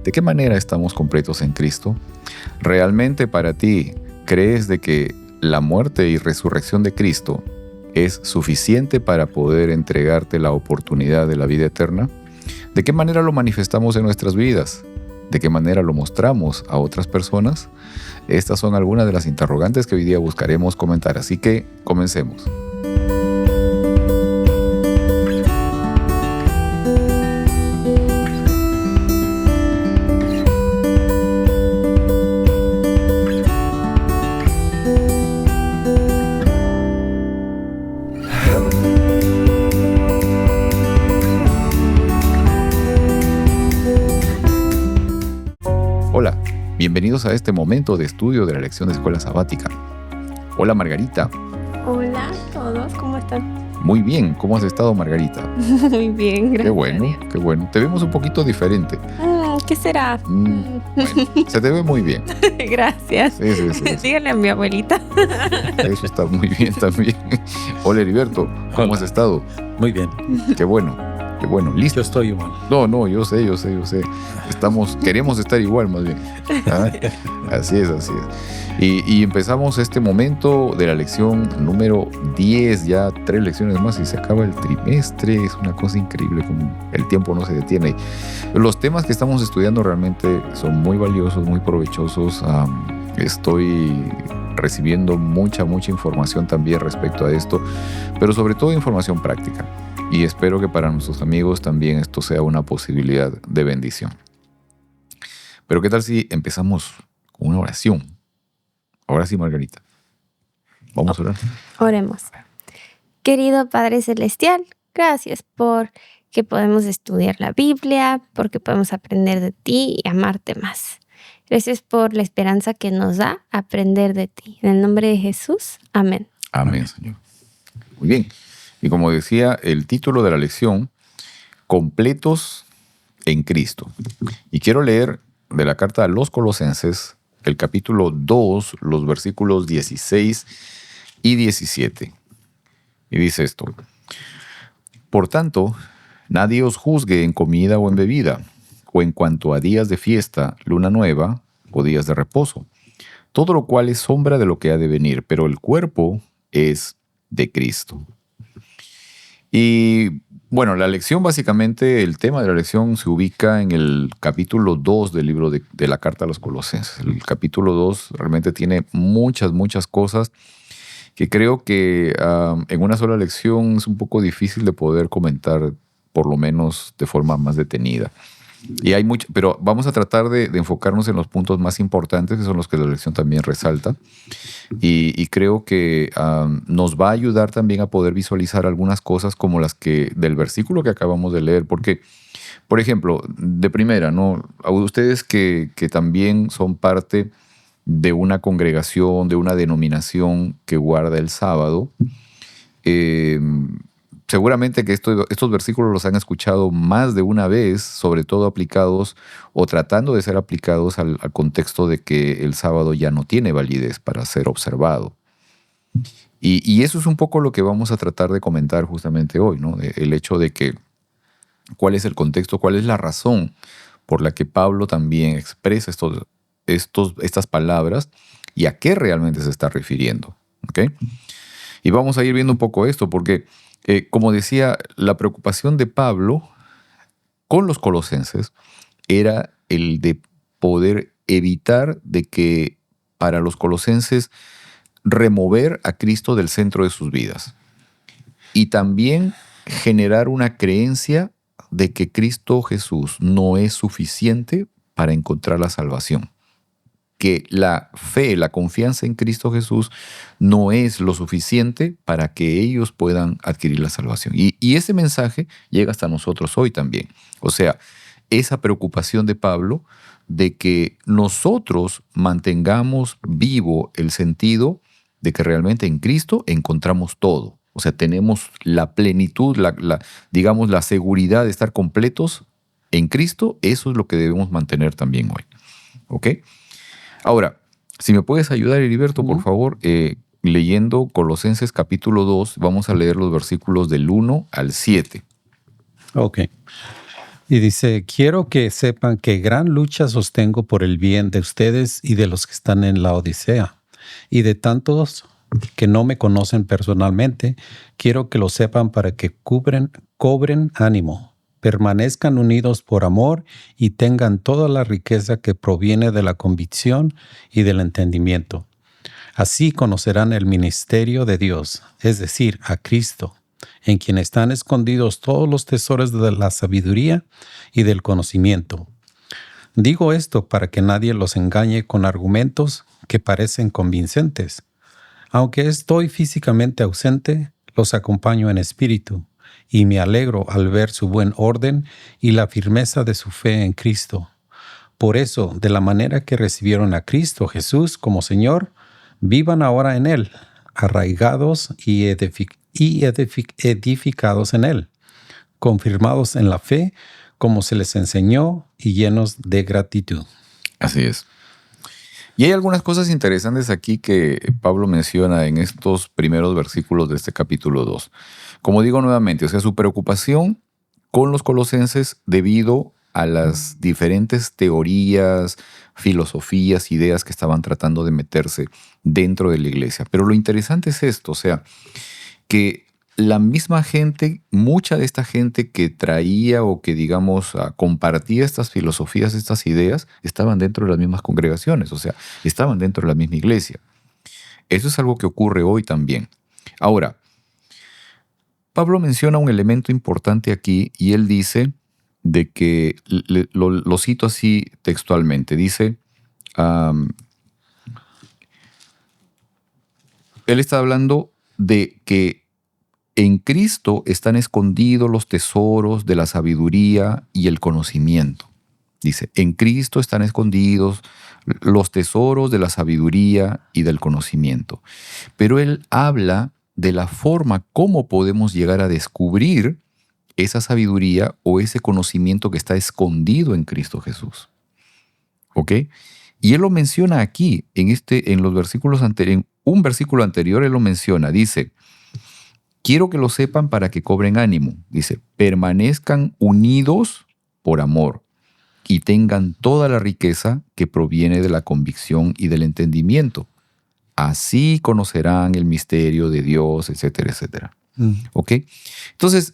¿De qué manera estamos completos en Cristo? ¿Realmente para ti crees de que la muerte y resurrección de Cristo es suficiente para poder entregarte la oportunidad de la vida eterna? ¿De qué manera lo manifestamos en nuestras vidas? ¿De qué manera lo mostramos a otras personas? Estas son algunas de las interrogantes que hoy día buscaremos comentar, así que comencemos. Hola, bienvenidos a este momento de estudio de la lección de escuela sabática. Hola Margarita. Hola a todos, ¿cómo están? Muy bien, ¿cómo has estado Margarita? Muy bien, gracias. Qué bueno, qué bueno. Te vemos un poquito diferente. ¿Qué será? Bueno, se te ve muy bien. Gracias. Sí. Díganle a mi abuelita. Eso está muy bien también. Hola Heriberto, ¿cómo has estado? Muy bien. Qué bueno, listo. Yo estoy igual. No, yo sé. Queremos estar igual más bien. ¿Ah? Así es. Y empezamos este momento de la lección número 10, ya 3 lecciones más y se acaba el trimestre. Es una cosa increíble como el tiempo no se detiene. Los temas que estamos estudiando realmente son muy valiosos, muy provechosos. Estoy recibiendo mucha información también respecto a esto, pero sobre todo información práctica. Y espero que para nuestros amigos también esto sea una posibilidad de bendición. Pero ¿qué tal si empezamos con una oración? Ahora sí, Margarita. Vamos a orar. Oremos. Querido Padre Celestial, gracias por que podemos estudiar la Biblia, porque podemos aprender de ti y amarte más. Gracias por la esperanza que nos da aprender de ti. En el nombre de Jesús, amén. Amén, Señor. Muy bien. Y como decía, el título de la lección, Completos en Cristo. Y quiero leer de la carta a los Colosenses, el capítulo 2, los versículos 16 y 17. Y dice esto: Por tanto, nadie os juzgue en comida o en bebida, o en cuanto a días de fiesta, luna nueva o días de reposo, todo lo cual es sombra de lo que ha de venir, pero el cuerpo es de Cristo. Y bueno, la lección básicamente, el tema de la lección se ubica en el capítulo 2 del libro de la carta a los Colosenses. El capítulo 2 realmente tiene muchas cosas que creo que en una sola lección es un poco difícil de poder comentar, por lo menos de forma más detenida. Y hay mucho, pero vamos a tratar de enfocarnos en los puntos más importantes, que son los que la lección también resalta. Y creo que nos va a ayudar también a poder visualizar algunas cosas como las que del versículo que acabamos de leer. Porque, por ejemplo, de primera, ¿no? A ustedes que también son parte de una congregación, de una denominación que guarda el sábado, seguramente que estos versículos los han escuchado más de una vez, sobre todo aplicados o tratando de ser aplicados al contexto de que el sábado ya no tiene validez para ser observado. Y eso es un poco lo que vamos a tratar de comentar justamente hoy, ¿no? El hecho de que cuál es el contexto, cuál es la razón por la que Pablo también expresa estas palabras y a qué realmente se está refiriendo. ¿Okay? Y vamos a ir viendo un poco esto porque como decía, la preocupación de Pablo con los colosenses era el de poder evitar de que para los colosenses remover a Cristo del centro de sus vidas y también generar una creencia de que Cristo Jesús no es suficiente para encontrar la salvación. Que la fe, la confianza en Cristo Jesús no es lo suficiente para que ellos puedan adquirir la salvación. Y ese mensaje llega hasta nosotros hoy también. O sea, esa preocupación de Pablo de que nosotros mantengamos vivo el sentido de que realmente en Cristo encontramos todo. O sea, tenemos la plenitud, digamos, la seguridad de estar completos en Cristo. Eso es lo que debemos mantener también hoy. ¿Ok? Ahora, si me puedes ayudar, Heriberto, por favor, leyendo Colosenses capítulo 2, vamos a leer los versículos del 1 al 7. Ok. Y dice, quiero que sepan que gran lucha sostengo por el bien de ustedes y de los que están en la Odisea, y de tantos que no me conocen personalmente, quiero que lo sepan para que cobren ánimo, permanezcan unidos por amor y tengan toda la riqueza que proviene de la convicción y del entendimiento. Así conocerán el ministerio de Dios, es decir, a Cristo, en quien están escondidos todos los tesoros de la sabiduría y del conocimiento. Digo esto para que nadie los engañe con argumentos que parecen convincentes. Aunque estoy físicamente ausente, los acompaño en espíritu, y me alegro al ver su buen orden y la firmeza de su fe en Cristo. Por eso, de la manera que recibieron a Cristo Jesús como Señor, vivan ahora en Él, arraigados y edificados en Él, confirmados en la fe, como se les enseñó, y llenos de gratitud. Así es. Y hay algunas cosas interesantes aquí que Pablo menciona en estos primeros versículos de este capítulo 2. Como digo nuevamente, o sea, su preocupación con los colosenses debido a las diferentes teorías, filosofías, ideas que estaban tratando de meterse dentro de la iglesia. Pero lo interesante es esto, o sea, que la misma gente, mucha de esta gente que traía o que, digamos, compartía estas filosofías, estas ideas, estaban dentro de las mismas congregaciones, o sea, estaban dentro de la misma iglesia. Eso es algo que ocurre hoy también. Ahora, Pablo menciona un elemento importante aquí y él dice de que, lo cito así textualmente, dice, él está hablando de que en Cristo están escondidos los tesoros de la sabiduría y el conocimiento. Dice, en Cristo están escondidos los tesoros de la sabiduría y del conocimiento. Pero él habla de la forma cómo podemos llegar a descubrir esa sabiduría o ese conocimiento que está escondido en Cristo Jesús. ¿Ok? Y él lo menciona aquí, en los versículos anteriores, en un versículo anterior él lo menciona, dice, quiero que lo sepan para que cobren ánimo. Dice, permanezcan unidos por amor y tengan toda la riqueza que proviene de la convicción y del entendimiento. Así conocerán el misterio de Dios, etcétera, etcétera. ¿Ok? Entonces,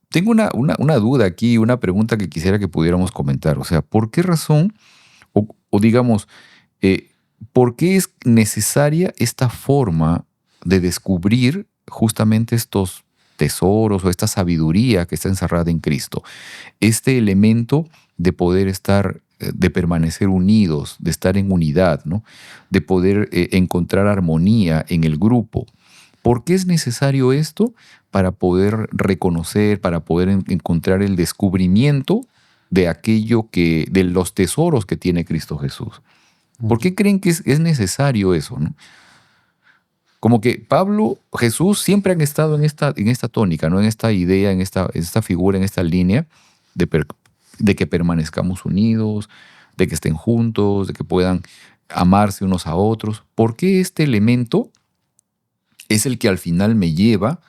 tengo una duda aquí, una pregunta que quisiera que pudiéramos comentar. O sea, ¿por qué razón, o digamos, por qué es necesaria esta forma de descubrir justamente estos tesoros o esta sabiduría que está encerrada en Cristo? Este elemento de poder estar, de permanecer unidos, de estar en unidad, ¿no? De poder encontrar armonía en el grupo. ¿Por qué es necesario esto? Para poder reconocer, para poder encontrar el descubrimiento de aquello de los tesoros que tiene Cristo Jesús. ¿Por qué creen que es necesario eso, no? Como que Pablo, Jesús siempre han estado en esta tónica, ¿no? En esta idea, en esta figura, en esta línea de que permanezcamos unidos, de que estén juntos, de que puedan amarse unos a otros. ¿Por qué este elemento es el que al final me lleva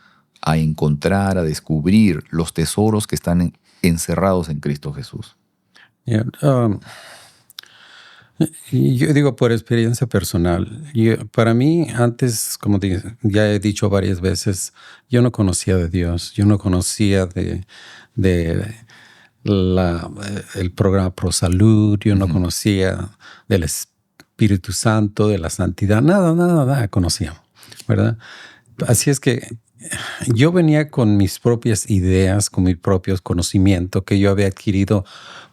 a encontrar, a descubrir los tesoros que están encerrados en Cristo Jesús? Yeah, yo digo por experiencia personal. Para mí, antes, como ya he dicho varias veces, yo no conocía de Dios. Yo no conocía de el programa Pro Salud. Yo no conocía del Espíritu Santo, de la santidad. Nada conocía, ¿verdad? Así es que yo venía con mis propias ideas, con mi propio conocimiento que yo había adquirido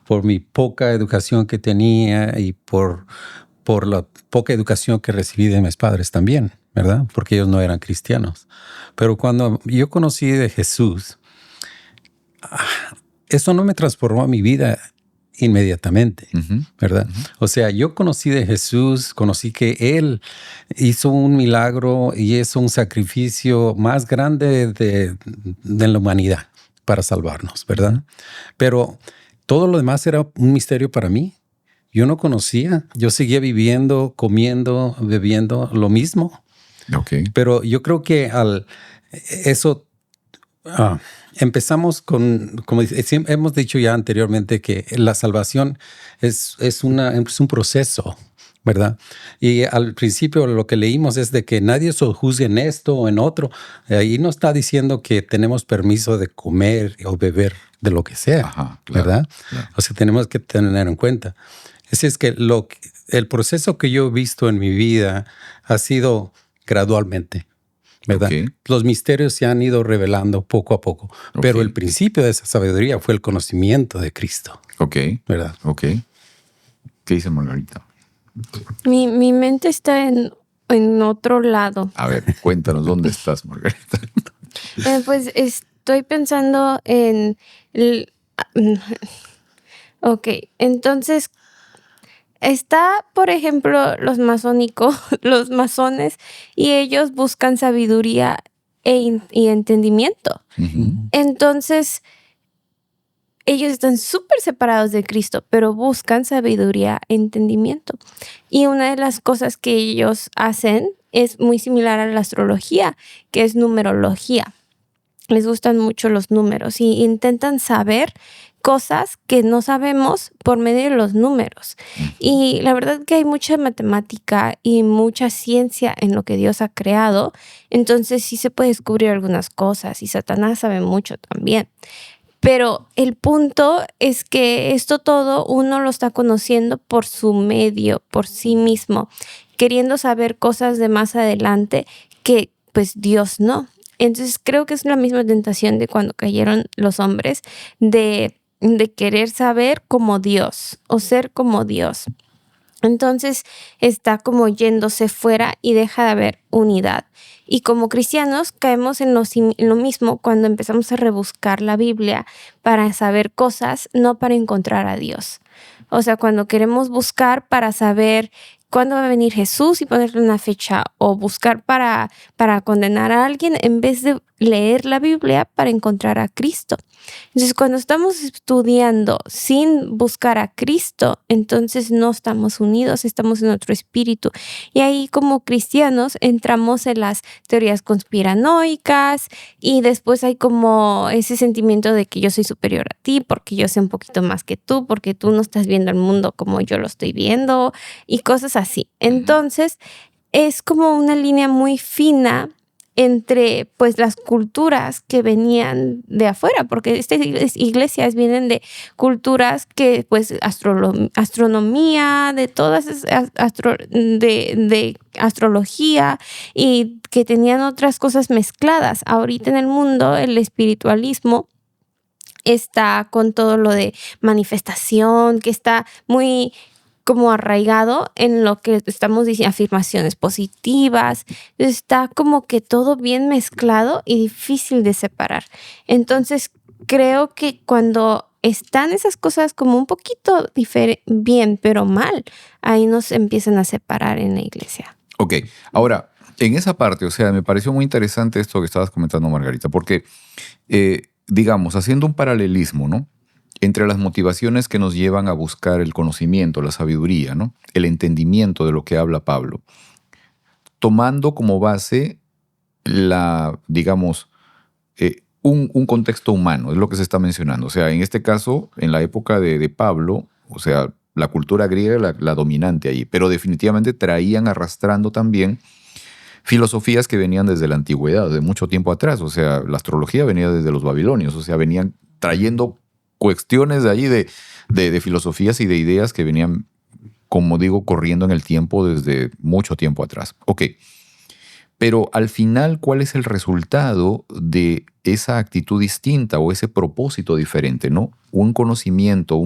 por mi poca educación que tenía y por la poca educación que recibí de mis padres también, ¿verdad? Porque ellos no eran cristianos. Pero cuando yo conocí de Jesús, eso no me transformó mi vida inmediatamente, ¿verdad? O sea, yo conocí de Jesús, conocí que Él hizo un milagro y hizo un sacrificio más grande de la humanidad para salvarnos, ¿verdad? Pero todo lo demás era un misterio para mí. Yo no conocía, yo seguía viviendo, comiendo, bebiendo lo mismo. Okay. Pero yo creo que eso Empezamos con, como hemos dicho ya anteriormente, que la salvación es un proceso, ¿verdad? Y al principio lo que leímos es de que nadie se juzgue en esto o en otro. Ahí no está diciendo que tenemos permiso de comer o beber de lo que sea, Ajá, claro, ¿verdad? claro. O sea, tenemos que tener en cuenta. Así es que el proceso que yo he visto en mi vida ha sido gradualmente, ¿verdad? Ok. Los misterios se han ido revelando poco a poco, pero Ok. el principio de esa sabiduría fue el conocimiento de Cristo, Ok, ¿verdad? ok. ¿Qué dice Margarita? Mi mente está en otro lado. A ver, cuéntanos dónde estás, Margarita. Pues estoy pensando en... Ok, entonces está, por ejemplo, los masónicos, los masones, y ellos buscan sabiduría y entendimiento. Ujú. Entonces, ellos están súper separados de Cristo, pero buscan sabiduría e entendimiento. Y una de las cosas que ellos hacen es muy similar a la astrología, que es numerología. Les gustan mucho los números y intentan saber cosas que no sabemos por medio de los números. Y la verdad que hay mucha matemática y mucha ciencia en lo que Dios ha creado, entonces sí se puede descubrir algunas cosas y Satanás sabe mucho también. Pero el punto es que esto todo uno lo está conociendo por su medio, por sí mismo, queriendo saber cosas de más adelante que pues Dios no. Entonces creo que es la misma tentación de cuando cayeron los hombres de querer saber como Dios o ser como Dios. Entonces está como yéndose fuera y deja de haber unidad. Y como cristianos caemos en lo mismo cuando empezamos a rebuscar la Biblia para saber cosas, no para encontrar a Dios. O sea, cuando queremos buscar para saber cuándo va a venir Jesús y ponerle una fecha, o buscar para condenar a alguien en vez de leer la Biblia para encontrar a Cristo. Entonces, cuando estamos estudiando sin buscar a Cristo, entonces no estamos unidos, estamos en otro espíritu. Y ahí como cristianos entramos en las teorías conspiranoicas y después hay como ese sentimiento de que yo soy superior a ti porque yo sé un poquito más que tú, porque tú no estás viendo el mundo como yo lo estoy viendo y cosas así. Entonces, es como una línea muy fina entre pues las culturas que venían de afuera, porque estas iglesias vienen de culturas que pues astronomía, de todas de astrología y que tenían otras cosas mezcladas. Ahorita en el mundo el espiritualismo está con todo lo de manifestación, que está muy como arraigado en lo que estamos diciendo, afirmaciones positivas. Está como que todo bien mezclado y difícil de separar. Entonces, creo que cuando están esas cosas como un poquito bien, pero mal, ahí nos empiezan a separar en la iglesia. Ok, ahora, en esa parte, o sea, me pareció muy interesante esto que estabas comentando, Margarita, porque, digamos, haciendo un paralelismo, ¿no? Entre las motivaciones que nos llevan a buscar el conocimiento, la sabiduría, ¿no? El entendimiento de lo que habla Pablo, tomando como base digamos, un contexto humano, es lo que se está mencionando. O sea, en este caso, en la época de Pablo, o sea, la cultura griega era la dominante ahí, pero definitivamente traían arrastrando también filosofías que venían desde la antigüedad, de mucho tiempo atrás. O sea, la astrología venía desde los babilonios, o sea, venían trayendo cuestiones de allí de filosofías y de ideas que venían, como digo, corriendo en el tiempo desde mucho tiempo atrás. Ok, pero al final, ¿cuál es el resultado de esa actitud distinta o ese propósito diferente, ¿no? Un conocimiento,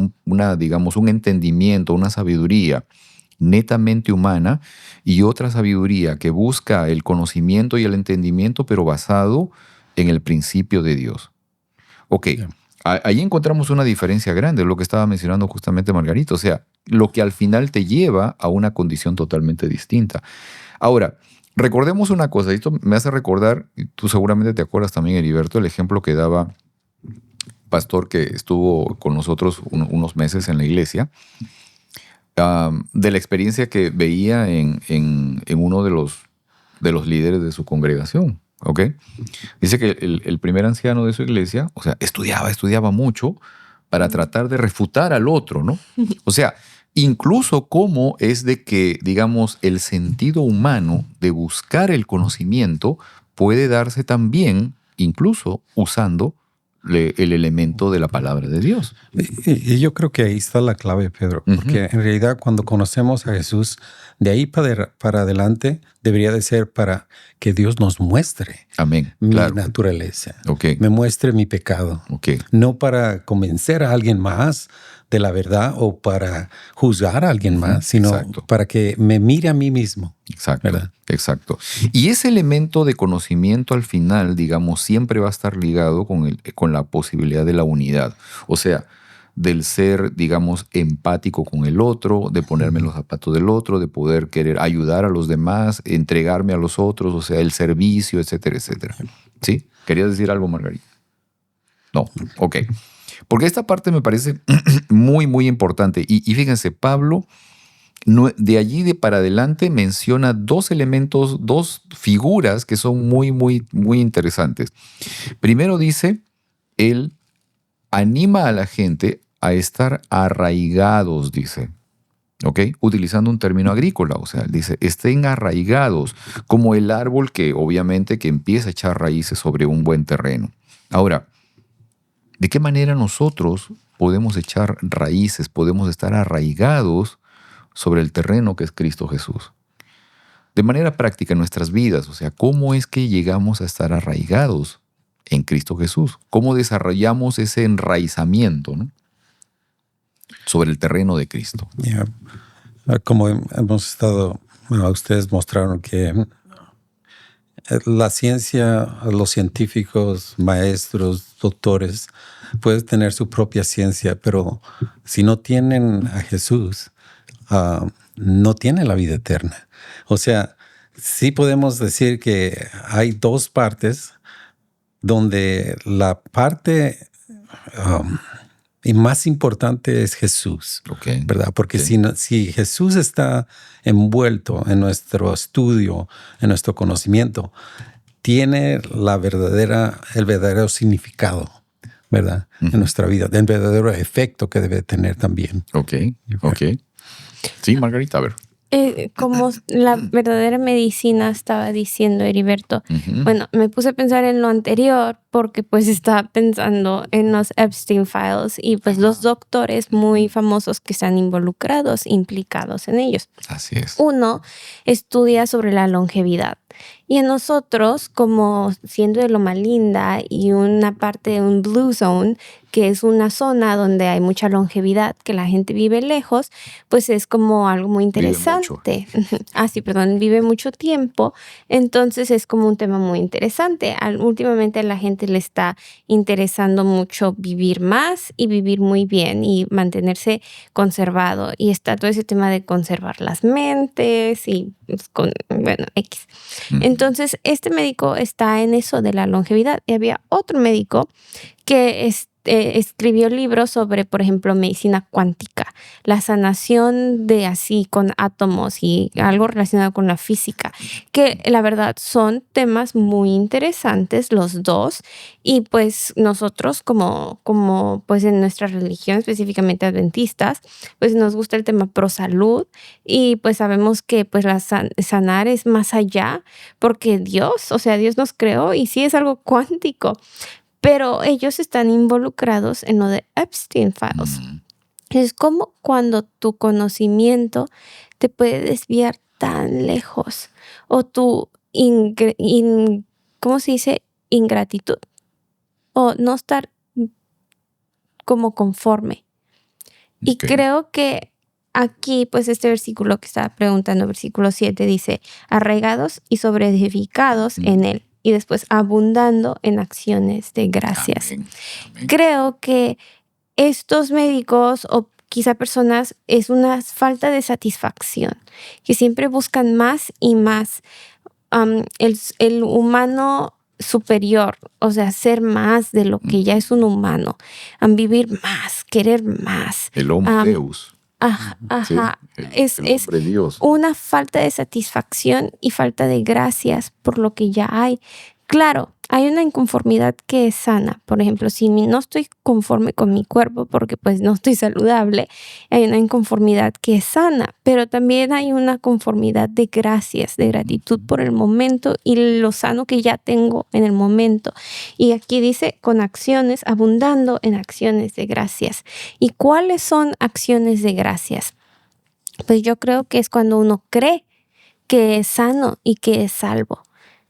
digamos, un entendimiento, una sabiduría netamente humana y otra sabiduría que busca el conocimiento y el entendimiento, pero basado en el principio de Dios. Ok, Bien. ahí encontramos una diferencia grande, lo que estaba mencionando justamente Margarita, o sea, lo que al final te lleva a una condición totalmente distinta. Ahora, recordemos una cosa, y esto me hace recordar, y tú seguramente te acuerdas también, Heriberto, el ejemplo que daba pastor que estuvo con nosotros unos meses en la iglesia, de la experiencia que veía en uno de los líderes de su congregación. ¿ok? Dice que el primer anciano de su iglesia, o sea, estudiaba mucho para tratar de refutar al otro, ¿no? O sea, incluso cómo es de que, digamos, el sentido humano de buscar el conocimiento puede darse también, incluso usando el elemento de la palabra de Dios. Y yo creo que ahí está la clave, Pedro, porque en realidad cuando conocemos a Jesús, de ahí para adelante debería de ser para que Dios nos muestre Amén. mi Claro. naturaleza, Ok. me muestre mi pecado, Ok. no para convencer a alguien más de la verdad o para juzgar a alguien más, sino Exacto. para que me mire a mí mismo. Exacto, ¿Verdad? exacto. Y ese elemento de conocimiento al final, digamos, siempre va a estar ligado con la posibilidad de la unidad. O sea, del ser, digamos, empático con el otro, de ponerme en los zapatos del otro, de poder querer ayudar a los demás, entregarme a los otros, o sea, el servicio, etcétera, etcétera. ¿Sí? ¿Querías decir algo, Margarita? No, ok. Porque esta parte me parece muy, muy importante. Y fíjense, Pablo de allí para adelante menciona dos elementos, dos figuras que son muy, muy, muy interesantes. Primero dice, él anima a la gente a estar arraigados, dice. ¿Ok? Utilizando un término agrícola, o sea, él dice, estén arraigados, como el árbol que obviamente que empieza a echar raíces sobre un buen terreno. Ahora, ¿de qué manera nosotros podemos echar raíces, podemos estar arraigados sobre el terreno que es Cristo Jesús? De manera práctica en nuestras vidas, o sea, ¿cómo es que llegamos a estar arraigados en Cristo Jesús? ¿Cómo desarrollamos ese enraizamiento, ¿no?, sobre el terreno de Cristo? Yeah. Como hemos estado, bueno, ustedes mostraron que la ciencia, los científicos, maestros, doctores, pueden tener su propia ciencia, pero si no tienen a Jesús, no tienen la vida eterna. O sea, sí podemos decir que hay dos partes donde la parte y más importante es Jesús, Okay. ¿verdad? Porque Sí. si Jesús está envuelto en nuestro estudio, en nuestro conocimiento, tiene el verdadero significado, ¿verdad? En nuestra vida, el verdadero efecto que debe tener también. Ok, ok. Sí, Margarita, a ver. Como la verdadera medicina, estaba diciendo Heriberto. Bueno, me puse a pensar en lo anterior porque pues estaba pensando en los Epstein Files y pues los doctores muy famosos que están involucrados, implicados en ellos. Así es. Uno estudia sobre la longevidad. Y en nosotros, como siendo de Loma Linda y una parte de un Blue Zone, que es una zona donde hay mucha longevidad, que la gente vive lejos, pues es como algo muy interesante. Vive mucho tiempo. Entonces es como un tema muy interesante. Últimamente a la gente le está interesando mucho vivir más y vivir muy bien y mantenerse conservado. Y está todo ese tema de conservar las mentes y X. Entonces, este médico está en eso de la longevidad. Y había otro médico que escribió libros sobre, por ejemplo, medicina cuántica, la sanación de así con átomos y algo relacionado con la física, que la verdad son temas muy interesantes los dos. Y pues nosotros como pues en nuestra religión, específicamente adventistas, pues nos gusta el tema pro salud y pues sabemos que pues sanar es más allá porque Dios nos creó y sí es algo cuántico. Pero ellos están involucrados en lo de Epstein Files. Es como cuando tu conocimiento te puede desviar tan lejos o tu, ¿cómo se dice? Ingratitud o no estar como conforme. Y creo que aquí, pues este versículo que estaba preguntando, versículo 7, dice, arraigados y sobreedificados en él. Y después abundando en acciones de gracias. Amén. Amén. Creo que estos médicos o quizá personas es una falta de satisfacción, que siempre buscan más y más. El humano superior, o sea, ser más de lo que ya es un humano, vivir más, querer más. El Homo Deus. Ajá. Sí, el hombre Dios. Una falta de satisfacción y falta de gracias por lo que ya hay, Claro, hay una inconformidad que es sana. Por ejemplo, si no estoy conforme con mi cuerpo porque pues no estoy saludable, hay una inconformidad que es sana, pero también hay una conformidad de gracias, de gratitud por el momento y lo sano que ya tengo en el momento. Y aquí dice con acciones, abundando en acciones de gracias. ¿Y cuáles son acciones de gracias? Pues yo creo que es cuando uno cree que es sano y que es salvo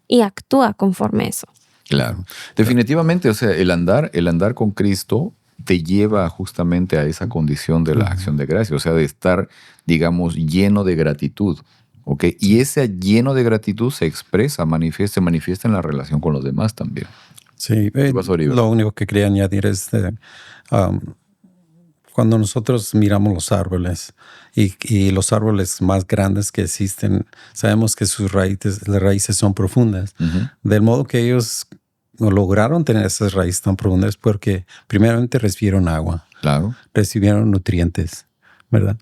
y actúa conforme a eso. Claro. Definitivamente, o sea, el andar con Cristo te lleva justamente a esa condición de la acción de gracia, o sea, de estar, digamos, lleno de gratitud. ¿Ok? Y ese lleno de gratitud se manifiesta en la relación con los demás también. Sí, ¿Qué pasó, Oliver? lo único que quería añadir es cuando nosotros miramos los árboles y los árboles más grandes que existen, sabemos que las raíces son profundas. Ujú. Del modo que ellos lograron tener esas raíces tan profundas porque primeramente recibieron agua, Claro. recibieron nutrientes, ¿verdad?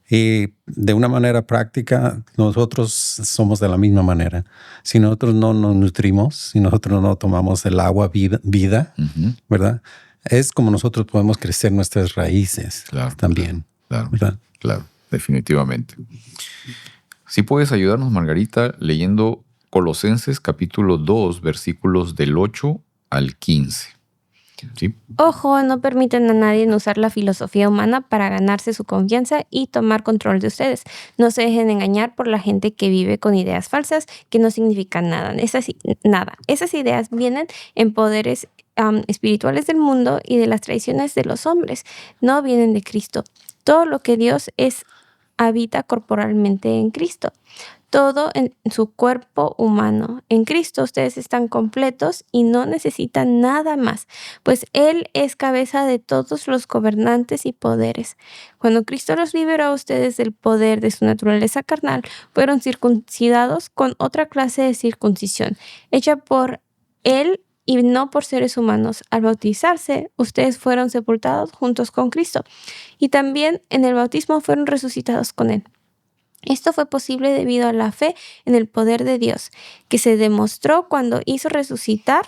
Y de una manera práctica, nosotros somos de la misma manera. Si nosotros no nos nutrimos, si nosotros no tomamos el agua vida, Ujú. ¿verdad? Es como nosotros podemos crecer nuestras raíces Claro, también, Claro, ¿verdad? claro, definitivamente. Si puedes ayudarnos, Margarita, leyendo Colosenses capítulo 2, versículos del 8 al 15. ¿Sí? Ojo, no permiten a nadie usar la filosofía humana para ganarse su confianza y tomar control de ustedes. No se dejen engañar por la gente que vive con ideas falsas que no significan nada. Esas ideas vienen en poderes espirituales del mundo y de las tradiciones de los hombres. No vienen de Cristo. Todo lo que Dios es habita corporalmente en Cristo. Todo en su cuerpo humano. En Cristo ustedes están completos y no necesitan nada más, pues Él es cabeza de todos los gobernantes y poderes. Cuando Cristo los liberó a ustedes del poder de su naturaleza carnal, fueron circuncidados con otra clase de circuncisión, hecha por Él y no por seres humanos. Al bautizarse, ustedes fueron sepultados juntos con Cristo y también en el bautismo fueron resucitados con Él. Esto fue posible debido a la fe en el poder de Dios, que se demostró cuando hizo resucitar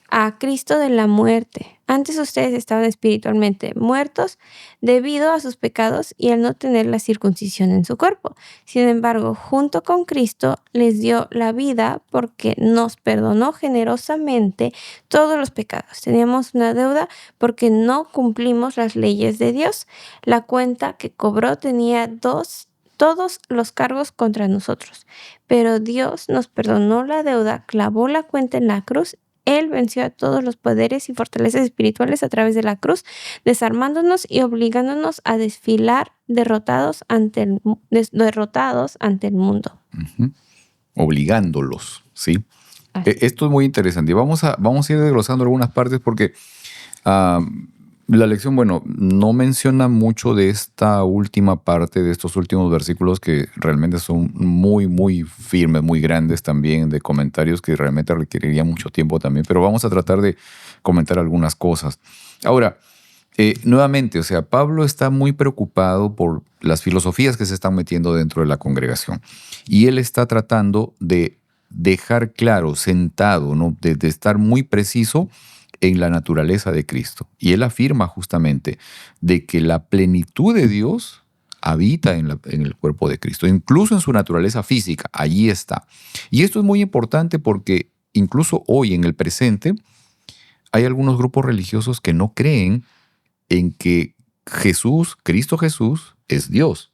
a Cristo de la muerte. Antes ustedes estaban espiritualmente muertos debido a sus pecados y al no tener la circuncisión en su cuerpo. Sin embargo, junto con Cristo les dio la vida porque nos perdonó generosamente todos los pecados. Teníamos una deuda porque no cumplimos las leyes de Dios. La cuenta que cobró tenía todos los cargos contra nosotros. Pero Dios nos perdonó la deuda, clavó la cuenta en la cruz. Él venció a todos los poderes y fortalezas espirituales a través de la cruz, desarmándonos y obligándonos a desfilar derrotados ante el mundo. Ujú. Obligándolos, ¿sí? Así. Esto es muy interesante. Y vamos a ir desglosando algunas partes porque la lección, bueno, no menciona mucho de esta última parte, de estos últimos versículos que realmente son muy, muy firmes, muy grandes también, de comentarios que realmente requeriría mucho tiempo también, pero vamos a tratar de comentar algunas cosas. Ahora, nuevamente, o sea, Pablo está muy preocupado por las filosofías que se están metiendo dentro de la congregación y él está tratando de dejar claro, sentado, ¿no? de estar muy preciso en la naturaleza de Cristo. Y él afirma justamente de que la plenitud de Dios habita en el cuerpo de Cristo, incluso en su naturaleza física, allí está. Y esto es muy importante porque incluso hoy en el presente hay algunos grupos religiosos que no creen en que Cristo Jesús, es Dios.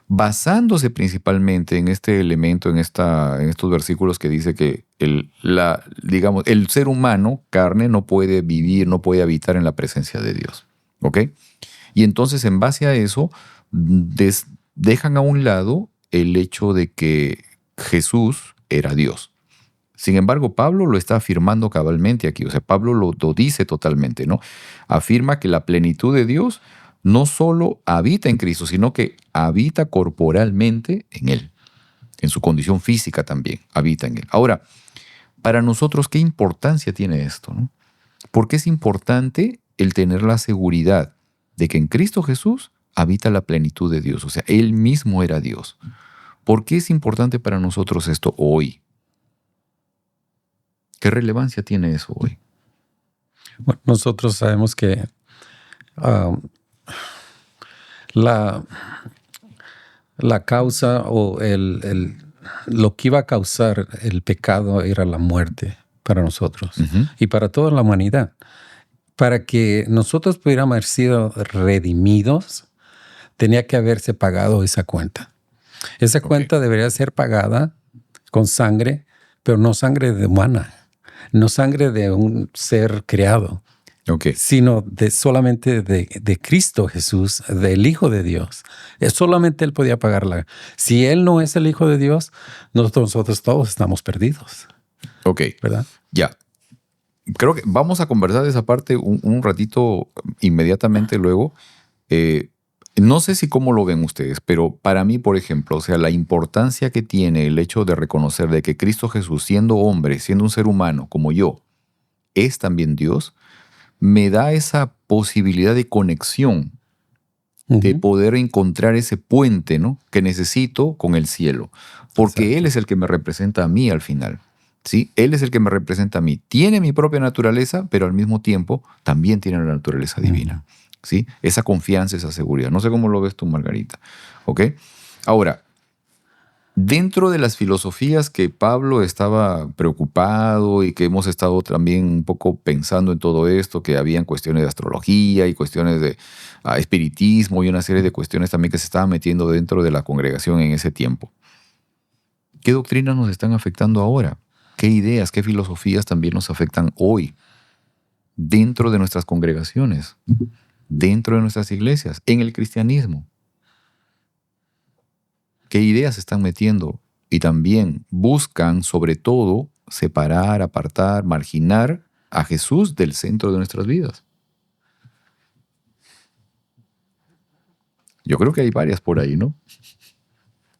Basándose principalmente en este elemento, en estos versículos que dice que digamos, el ser humano, carne, no puede vivir, no puede habitar en la presencia de Dios. ¿Ok? Y entonces, en base a eso, dejan a un lado el hecho de que Jesús era Dios. Sin embargo, Pablo lo está afirmando cabalmente aquí. O sea, Pablo lo dice totalmente, ¿no? Afirma que la plenitud de Dios no solo habita en Cristo, sino que habita corporalmente en Él. En su condición física también habita en Él. Ahora, para nosotros, ¿qué importancia tiene esto, no? ¿Por qué es importante el tener la seguridad de que en Cristo Jesús habita la plenitud de Dios? O sea, Él mismo era Dios. ¿Por qué es importante para nosotros esto hoy? ¿Qué relevancia tiene eso hoy? Bueno, nosotros sabemos que la, la causa o lo que iba a causar el pecado era la muerte para nosotros y para toda la humanidad. Para que nosotros pudiéramos haber sido redimidos, tenía que haberse pagado esa cuenta. Esa cuenta debería ser pagada con sangre, pero no sangre humana, no sangre de un ser creado, sino solamente de Cristo Jesús, del Hijo de Dios. Solamente Él podía pagarla. Si Él no es el Hijo de Dios, nosotros todos estamos perdidos. Ok. ¿Verdad? Ya. Creo que vamos a conversar de esa parte un ratito inmediatamente luego. No sé si cómo lo ven ustedes, pero para mí, por ejemplo, o sea, la importancia que tiene el hecho de reconocer de que Cristo Jesús, siendo hombre, siendo un ser humano como yo, es también Dios, me da esa posibilidad de conexión, de poder encontrar ese puente, ¿no?, que necesito con el cielo, porque Exacto. Él es el que me representa a mí al final. ¿Sí? Él es el que me representa a mí. Tiene mi propia naturaleza, pero al mismo tiempo también tiene la naturaleza divina. ¿Sí? Esa confianza, esa seguridad. No sé cómo lo ves tú, Margarita. ¿Ok? Ahora, dentro de las filosofías que Pablo estaba preocupado y que hemos estado también un poco pensando en todo esto, que habían cuestiones de astrología y cuestiones de espiritismo y una serie de cuestiones también que se estaban metiendo dentro de la congregación en ese tiempo. ¿Qué doctrinas nos están afectando ahora? ¿Qué ideas, qué filosofías también nos afectan hoy dentro de nuestras congregaciones, dentro de nuestras iglesias, en el cristianismo? ¿Qué ideas se están metiendo? Y también buscan, sobre todo, separar, apartar, marginar a Jesús del centro de nuestras vidas. Yo creo que hay varias por ahí, ¿no?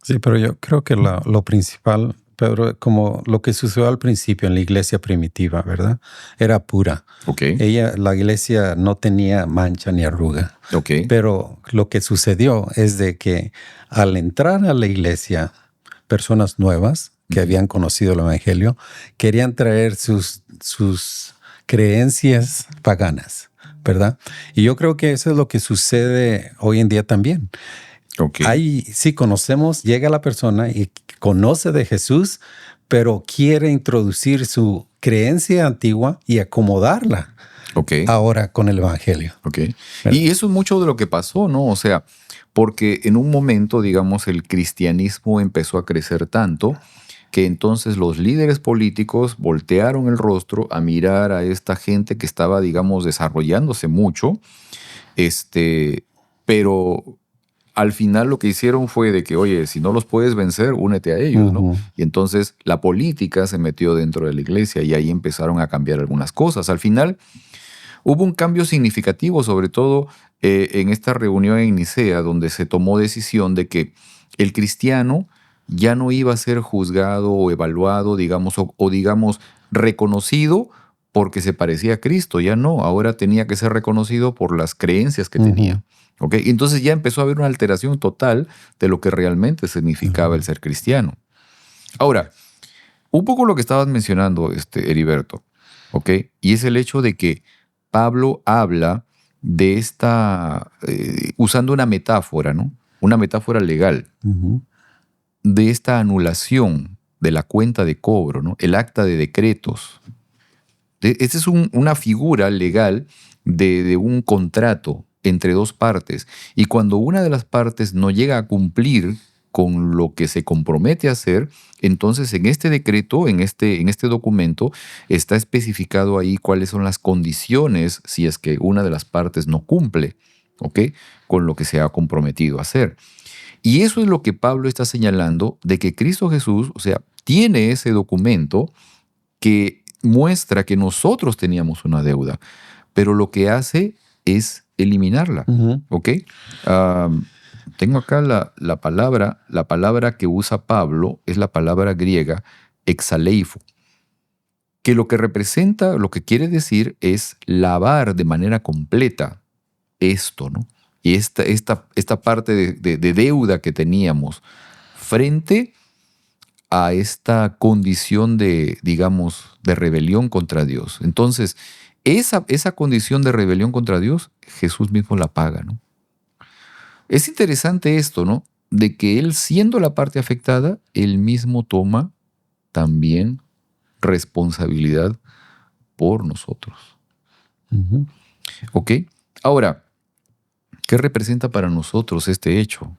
Sí, pero yo creo que lo principal, Pedro, como lo que sucedió al principio en la iglesia primitiva, ¿verdad? Era pura. La iglesia no tenía mancha ni arruga. Pero lo que sucedió es de que al entrar a la iglesia, personas nuevas que habían conocido el evangelio, querían traer sus creencias paganas, ¿verdad? Y yo creo que eso es lo que sucede hoy en día también. Ahí sí conocemos, llega la persona y conoce de Jesús, pero quiere introducir su creencia antigua y acomodarla ahora con el evangelio. Y eso es mucho de lo que pasó, ¿no? O sea, porque en un momento, digamos, el cristianismo empezó a crecer tanto que entonces los líderes políticos voltearon el rostro a mirar a esta gente que estaba, digamos, desarrollándose mucho, pero al final lo que hicieron fue de que, oye, si no los puedes vencer, únete a ellos, ¿no? Y entonces la política se metió dentro de la iglesia y ahí empezaron a cambiar algunas cosas. Al final hubo un cambio significativo, sobre todo en esta reunión en Nicea, donde se tomó decisión de que el cristiano ya no iba a ser juzgado o evaluado, digamos, o digamos, reconocido porque se parecía a Cristo. Ya no, ahora tenía que ser reconocido por las creencias que tenía. Entonces ya empezó a haber una alteración total de lo que realmente significaba el ser cristiano. Ahora, un poco lo que estabas mencionando, Heriberto, y es el hecho de que Pablo habla de esta, usando una metáfora, ¿no? Una metáfora legal, de esta anulación de la cuenta de cobro, ¿no? El acta de decretos. Esta es una figura legal de un contrato entre dos partes. Y cuando una de las partes no llega a cumplir con lo que se compromete a hacer, entonces en este decreto, en este documento, está especificado ahí cuáles son las condiciones si es que una de las partes no cumple, con lo que se ha comprometido a hacer. Y eso es lo que Pablo está señalando, de que Cristo Jesús, o sea, tiene ese documento que muestra que nosotros teníamos una deuda, pero lo que hace es eliminarla. Tengo acá la palabra que usa Pablo es la palabra griega exaleifo, que lo que representa, lo que quiere decir es lavar de manera completa esto, ¿no? Y esta parte de deuda que teníamos frente a esta condición de, digamos, de rebelión contra Dios. Entonces, esa condición de rebelión contra Dios, Jesús mismo la paga, ¿no? Es interesante esto, ¿no? De que Él, siendo la parte afectada, Él mismo toma también responsabilidad por nosotros. Ujú. ¿Ok? Ahora, ¿qué representa para nosotros este hecho?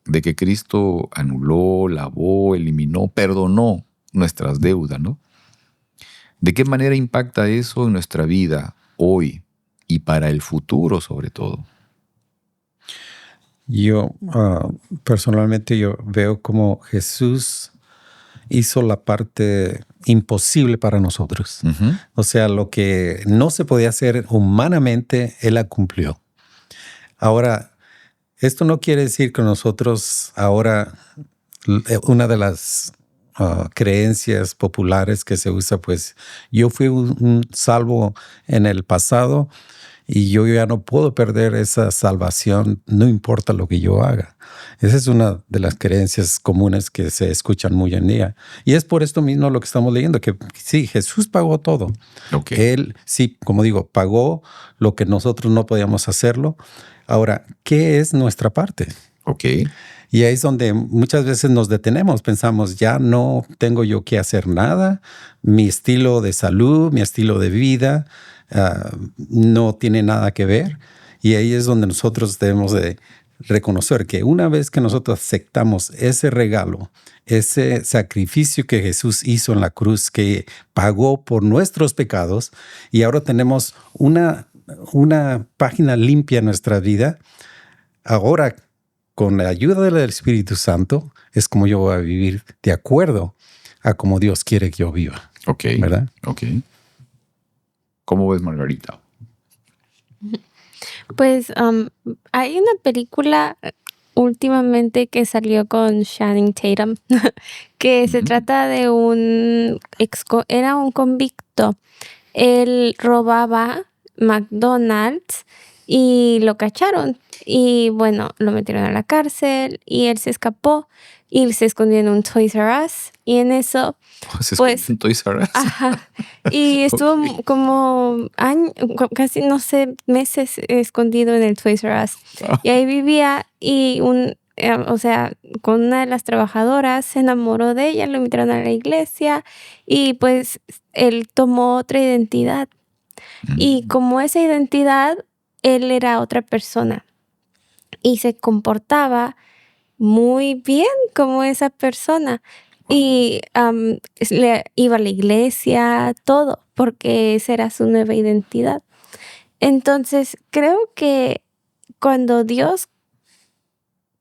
De que Cristo anuló, lavó, eliminó, perdonó nuestras deudas, ¿no? ¿De qué manera impacta eso en nuestra vida hoy y para el futuro sobre todo? Yo personalmente yo veo como Jesús hizo la parte imposible para nosotros. Ujú. O sea, lo que no se podía hacer humanamente, Él la cumplió. Ahora, esto no quiere decir que nosotros ahora, una de las creencias populares que se usa, pues yo fui un salvo en el pasado y yo ya no puedo perder esa salvación, no importa lo que yo haga. Esa es una de las creencias comunes que se escuchan muy en día. Y es por esto mismo lo que estamos leyendo, que sí, Jesús pagó todo. Ok. Él, sí, como digo, pagó lo que nosotros no podíamos hacerlo. Ahora, ¿qué es nuestra parte? Ok. Y ahí es donde muchas veces nos detenemos, pensamos, ya no tengo yo que hacer nada, mi estilo de salud, mi estilo de vida no tiene nada que ver. Y ahí es donde nosotros debemos de reconocer que una vez que nosotros aceptamos ese regalo, ese sacrificio que Jesús hizo en la cruz, que pagó por nuestros pecados, y ahora tenemos una página limpia en nuestra vida, ahora con la ayuda del Espíritu Santo es como yo voy a vivir de acuerdo a como Dios quiere que yo viva. Ok. ¿Verdad? Ok. ¿Cómo ves, Margarita? Pues hay una película últimamente que salió con Channing Tatum que se Ujú. trata de era un convicto. Él robaba McDonald's y lo cacharon. Y bueno, lo metieron a la cárcel y él se escapó y se escondió en un Toys R Us. Y en eso, ¿Se pues, escondió en Toys R Us? ajá. Y estuvo Ok. como casi, no sé, meses escondido en el Toys R Us. Wow. Y ahí vivía y o sea, con una de las trabajadoras se enamoró de ella, lo invitaron a la iglesia y pues él tomó otra identidad. Y como esa identidad, él era otra persona y se comportaba muy bien como esa persona. Y iba a la iglesia, todo, porque esa era su nueva identidad. Entonces, creo que cuando Dios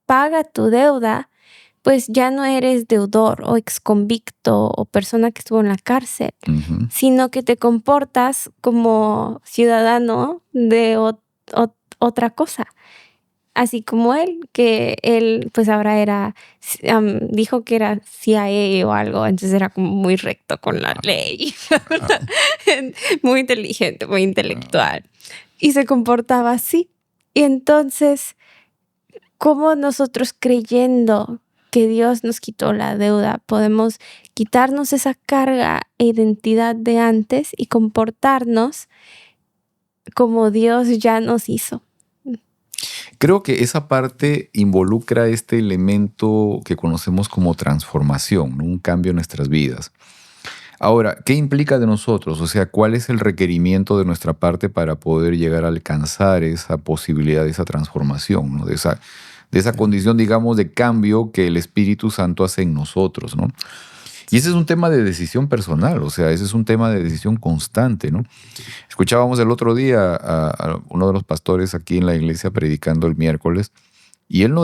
paga tu deuda, pues ya no eres deudor o exconvicto o persona que estuvo en la cárcel, Ujú. sino que te comportas como ciudadano de otra cosa. Así como él, que él pues ahora dijo que era CIA o algo, entonces era como muy recto con la ley, muy inteligente, muy intelectual, y se comportaba así. Y entonces, ¿cómo nosotros creyendo que Dios nos quitó la deuda, podemos quitarnos esa carga e identidad de antes y comportarnos como Dios ya nos hizo? Creo que esa parte involucra este elemento que conocemos como transformación, ¿no? Un cambio en nuestras vidas. Ahora, ¿qué implica de nosotros? O sea, ¿cuál es el requerimiento de nuestra parte para poder llegar a alcanzar esa posibilidad de esa transformación, ¿no? De esa condición, digamos, de cambio que el Espíritu Santo hace en nosotros, ¿no? Y ese es un tema de decisión personal, o sea, ese es un tema de decisión constante, ¿no? Escuchábamos el otro día a uno de los pastores aquí en la iglesia predicando el miércoles, y él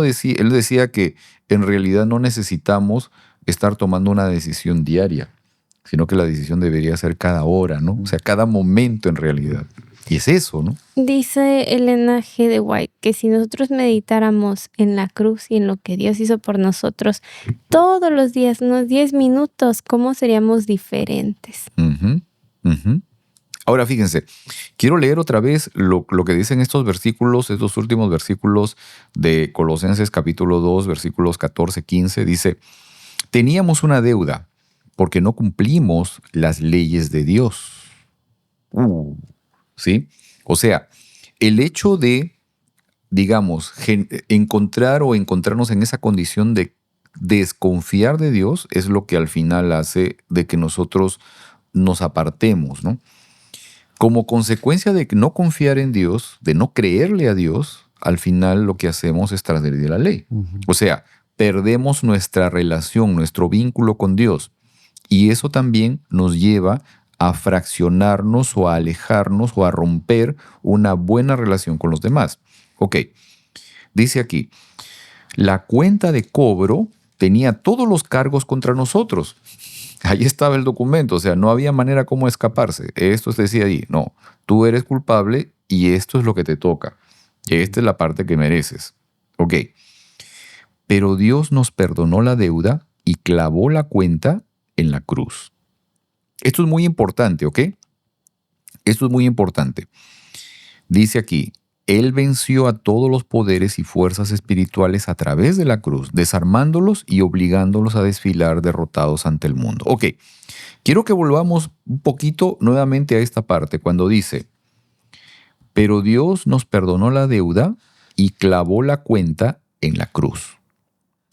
decía que en realidad no necesitamos estar tomando una decisión diaria, sino que la decisión debería ser cada hora, ¿no? O sea, cada momento en realidad. Y es eso, ¿no? Dice Elena G. de White que si nosotros meditáramos en la cruz y en lo que Dios hizo por nosotros todos los días, unos 10 minutos, ¿cómo seríamos diferentes? Ujú, ujú. Ahora fíjense, quiero leer otra vez lo que dicen estos versículos, estos últimos versículos de Colosenses capítulo 2, versículos 14, 15. Dice: Teníamos una deuda porque no cumplimos las leyes de Dios. ¿Sí? O sea, el hecho de, digamos, encontrar o encontrarnos en esa condición de desconfiar de Dios es lo que al final hace de que nosotros nos apartemos, ¿no? Como consecuencia de no confiar en Dios, de no creerle a Dios, al final lo que hacemos es transgredir la ley. O sea, perdemos nuestra relación, nuestro vínculo con Dios. Y eso también nos lleva a fraccionarnos o a alejarnos o a romper una buena relación con los demás. Ok, dice aquí, la cuenta de cobro tenía todos los cargos contra nosotros. Ahí estaba el documento, o sea, no había manera como escaparse. Esto se decía ahí, no, tú eres culpable y esto es lo que te toca. Esta es la parte que mereces. Ok, pero Dios nos perdonó la deuda y clavó la cuenta en la cruz. Esto es muy importante, ¿ok? Esto es muy importante. Dice aquí, Él venció a todos los poderes y fuerzas espirituales a través de la cruz, desarmándolos y obligándolos a desfilar derrotados ante el mundo. Ok, quiero que volvamos un poquito nuevamente a esta parte cuando dice, pero Dios nos perdonó la deuda y clavó la cuenta en la cruz.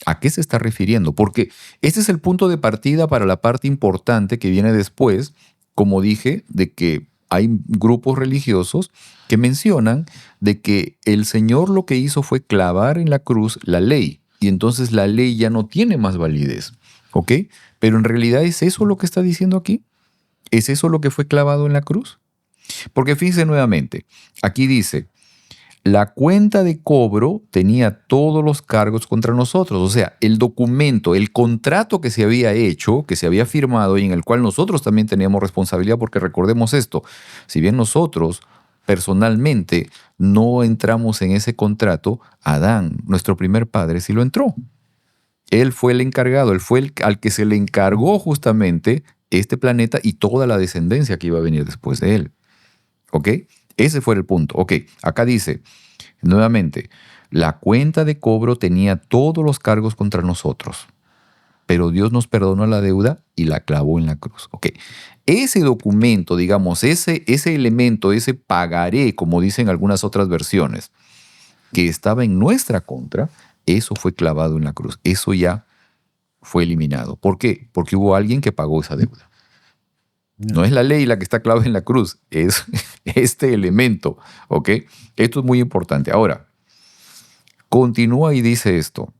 ¿A qué se está refiriendo? Porque este es el punto de partida para la parte importante que viene después, como dije, de que hay grupos religiosos que mencionan de que el Señor lo que hizo fue clavar en la cruz la ley, y entonces la ley ya no tiene más validez, ¿ok? Pero en realidad ¿es eso lo que está diciendo aquí? ¿Es eso lo que fue clavado en la cruz? Porque fíjense nuevamente, aquí dice, la cuenta de cobro tenía todos los cargos contra nosotros. O sea, el documento, el contrato que se había hecho, que se había firmado y en el cual nosotros también teníamos responsabilidad, porque recordemos esto, si bien nosotros personalmente no entramos en ese contrato, Adán, nuestro primer padre, sí lo entró. Él fue el encargado, él fue al que se le encargó justamente este planeta y toda la descendencia que iba a venir después de él. ¿Ok? Ese fue el punto. Ok, acá dice, nuevamente, la cuenta de cobro tenía todos los cargos contra nosotros, pero Dios nos perdonó la deuda y la clavó en la cruz. Ok, ese documento, digamos, ese elemento, ese pagaré, como dicen algunas otras versiones, que estaba en nuestra contra, eso fue clavado en la cruz. Eso ya fue eliminado. ¿Por qué? Porque hubo alguien que pagó esa deuda. No es la ley la que está clavada en la cruz, es este elemento, ¿ok? Esto es muy importante. Ahora, continúa y dice esto.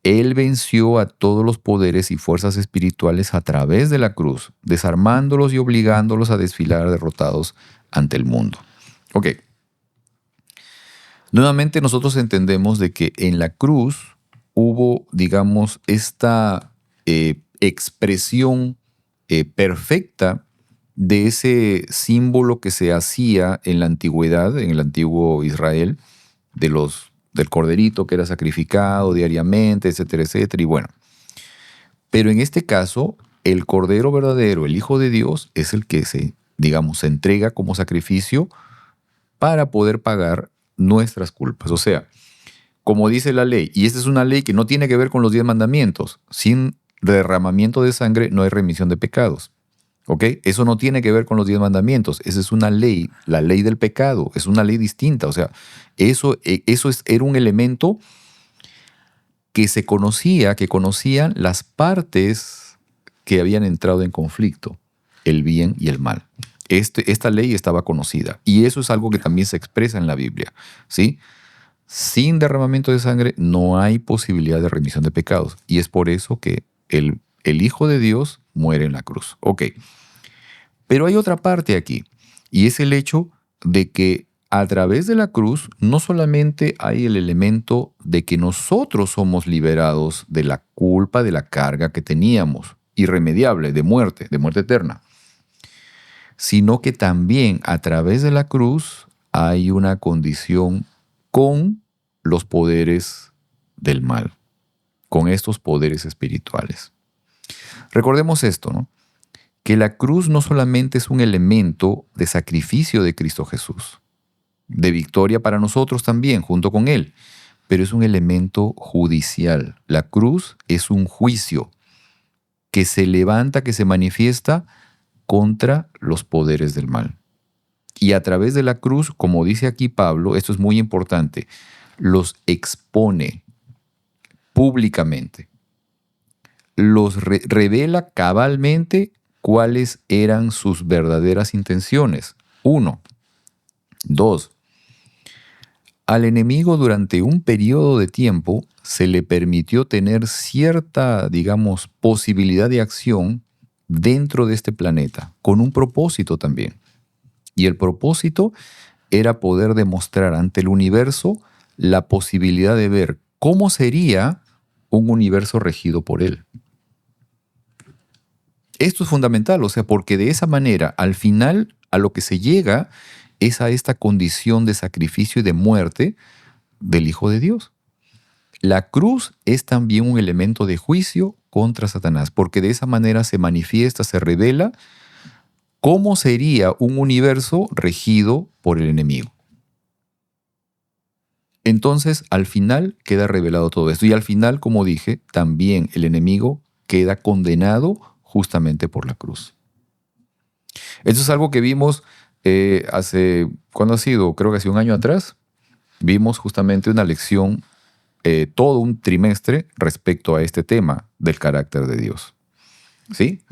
Él venció a todos los poderes y fuerzas espirituales a través de la cruz, desarmándolos y obligándolos a desfilar derrotados ante el mundo. Ok. Nuevamente nosotros entendemos de que en la cruz hubo, digamos, esta expresión perfecta de ese símbolo que se hacía en la antigüedad, en el antiguo Israel, del corderito que era sacrificado diariamente, etcétera, etcétera, y bueno. Pero en este caso, el cordero verdadero, el Hijo de Dios, es el que se entrega como sacrificio para poder pagar nuestras culpas. O sea, como dice la ley, y esta es una ley que no tiene que ver con los 10 mandamientos, sin derramamiento de sangre no hay remisión de pecados. ¿Ok? Eso no tiene que ver con los 10 mandamientos. Esa es una ley, la ley del pecado. Es una ley distinta. O sea, era un elemento que se conocía, que conocían las partes que habían entrado en conflicto, el bien y el mal. Esta ley estaba conocida. Y eso es algo que también se expresa en la Biblia. ¿Sí? Sin derramamiento de sangre no hay posibilidad de remisión de pecados. Y es por eso que el Hijo de Dios muere en la cruz. Ok. Pero hay otra parte aquí, y es el hecho de que a través de la cruz no solamente hay el elemento de que nosotros somos liberados de la culpa, de la carga que teníamos, irremediable, de muerte eterna, sino que también a través de la cruz hay una condición con los poderes del mal, con estos poderes espirituales. Recordemos esto, ¿no? Que la cruz no solamente es un elemento de sacrificio de Cristo Jesús, de victoria para nosotros también, junto con Él, pero es un elemento judicial. La cruz es un juicio. que se levanta, que se manifiesta contra los poderes del mal. Y a través de la cruz, como dice aquí Pablo, esto es muy importante, los expone públicamente. Los revela cabalmente cuáles eran sus verdaderas intenciones. 1. 2. Al enemigo durante un periodo de tiempo se le permitió tener cierta, digamos, posibilidad de acción dentro de este planeta, con un propósito también. Y el propósito era poder demostrar ante el universo la posibilidad de ver cómo sería un universo regido por él. Esto es fundamental, o sea, porque de esa manera, al final, a lo que se llega es a esta condición de sacrificio y de muerte del Hijo de Dios. La cruz es también un elemento de juicio contra Satanás, porque de esa manera se manifiesta, se revela cómo sería un universo regido por el enemigo. Entonces, al final queda revelado todo esto. Y al final, como dije, también el enemigo queda condenado justamente por la cruz. Esto es algo que vimos ¿cuándo ha sido? Creo que hace un año atrás. Vimos justamente una lección, todo un trimestre respecto a este tema del carácter de Dios. ¿Sí?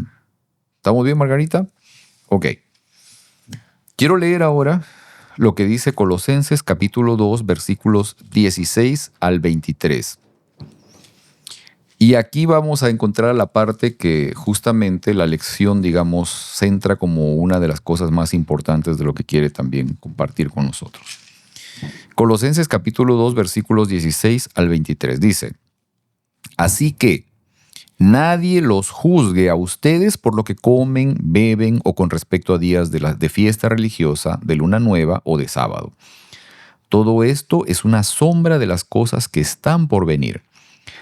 ¿Estamos bien, Margarita? Ok. Quiero leer ahora lo que dice Colosenses capítulo 2, versículos 16 al 23. Y aquí vamos a encontrar la parte que justamente la lección, digamos, centra como una de las cosas más importantes de lo que quiere también compartir con nosotros. Colosenses capítulo 2, versículos 16 al 23 dice: Así que nadie los juzgue a ustedes por lo que comen, beben o con respecto a días de fiesta religiosa, de luna nueva o de sábado. Todo esto es una sombra de las cosas que están por venir.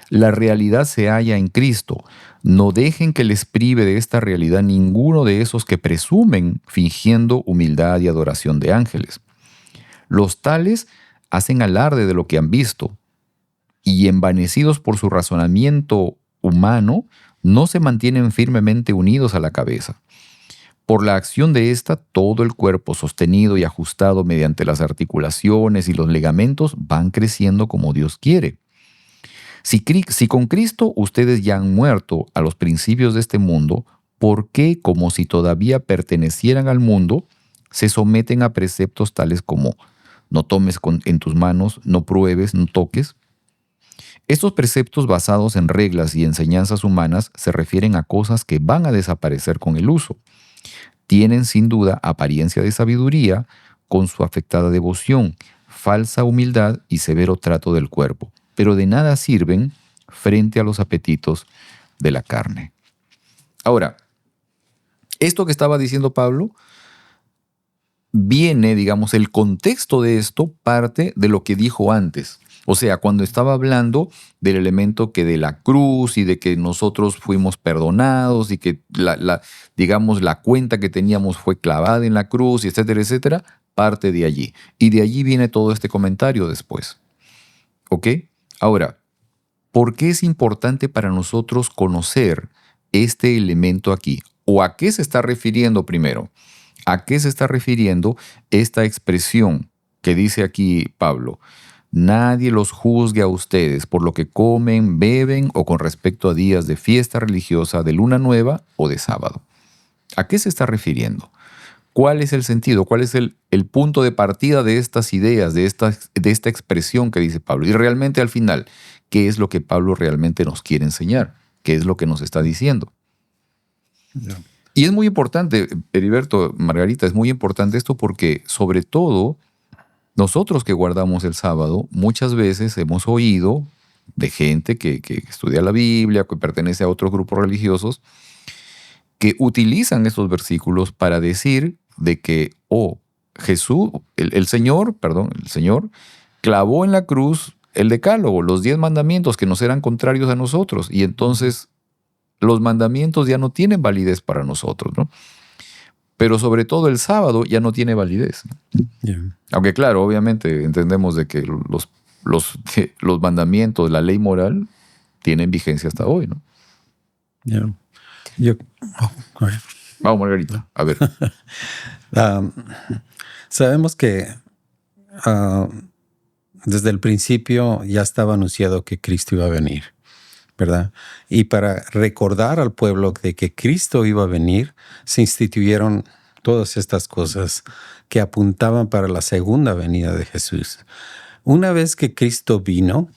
La realidad se halla en Cristo. No dejen que les prive de esta realidad ninguno de esos que presumen fingiendo humildad y adoración de ángeles. Los tales hacen alarde de lo que han visto y, envanecidos por su razonamiento humano, no se mantienen firmemente unidos a la cabeza. Por la acción de ésta, todo el cuerpo, sostenido y ajustado mediante las articulaciones y los ligamentos, van creciendo como Dios quiere. Si con Cristo ustedes ya han muerto a los principios de este mundo, ¿por qué, como si todavía pertenecieran al mundo, se someten a preceptos tales como no tomes en tus manos, no pruebes, no toques? Estos preceptos basados en reglas y enseñanzas humanas se refieren a cosas que van a desaparecer con el uso. Tienen sin duda apariencia de sabiduría con su afectada devoción, falsa humildad y severo trato del cuerpo, pero de nada sirven frente a los apetitos de la carne. Ahora, esto que estaba diciendo Pablo viene, digamos, el contexto de esto parte de lo que dijo antes. O sea, cuando estaba hablando del elemento que de la cruz y de que nosotros fuimos perdonados y que digamos, la cuenta que teníamos fue clavada en la cruz, y etcétera, etcétera, parte de allí. Y de allí viene todo este comentario después. ¿Ok? Ahora, ¿por qué es importante para nosotros conocer este elemento aquí? ¿O a qué se está refiriendo primero? ¿A qué se está refiriendo esta expresión que dice aquí Pablo? Nadie los juzgue a ustedes por lo que comen, beben o con respecto a días de fiesta religiosa, de luna nueva o de sábado. ¿A qué se está refiriendo? ¿Cuál es el sentido? ¿Cuál es el punto de partida de estas ideas, de esta expresión que dice Pablo? Y realmente al final, ¿qué es lo que Pablo realmente nos quiere enseñar? ¿Qué es lo que nos está diciendo? Yeah. Y es muy importante, Heriberto, Margarita, es muy importante esto porque sobre todo nosotros que guardamos el sábado muchas veces hemos oído de gente que estudia la Biblia, que pertenece a otros grupos religiosos, que utilizan estos versículos para decir de que, Jesús, el Señor clavó en la cruz el decálogo, los 10 mandamientos que nos eran contrarios a nosotros, y entonces los mandamientos ya no tienen validez para nosotros, ¿no? Pero sobre todo el sábado ya no tiene validez. Yeah. Aunque claro, obviamente entendemos de que los mandamientos, la ley moral, tienen vigencia hasta hoy, ¿no? Yeah. Yo, a ver. Vamos, Margarita. A ver. Sabemos que desde el principio ya estaba anunciado que Cristo iba a venir, ¿verdad? Y para recordar al pueblo de que Cristo iba a venir, se instituyeron todas estas cosas que apuntaban para la segunda venida de Jesús. Una vez que Cristo vino,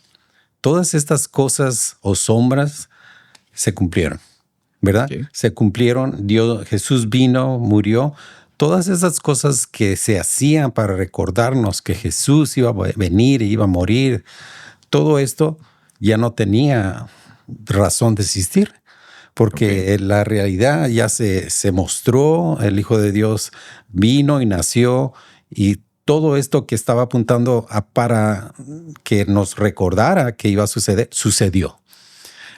todas estas cosas o sombras se cumplieron, ¿verdad? Okay. Se cumplieron. Jesús vino, murió. Todas esas cosas que se hacían para recordarnos que Jesús iba a venir y iba a morir, todo esto ya no tenía razón de existir, porque la realidad ya se mostró. El Hijo de Dios vino y nació, y todo esto que estaba apuntando para que nos recordara que iba a suceder, sucedió.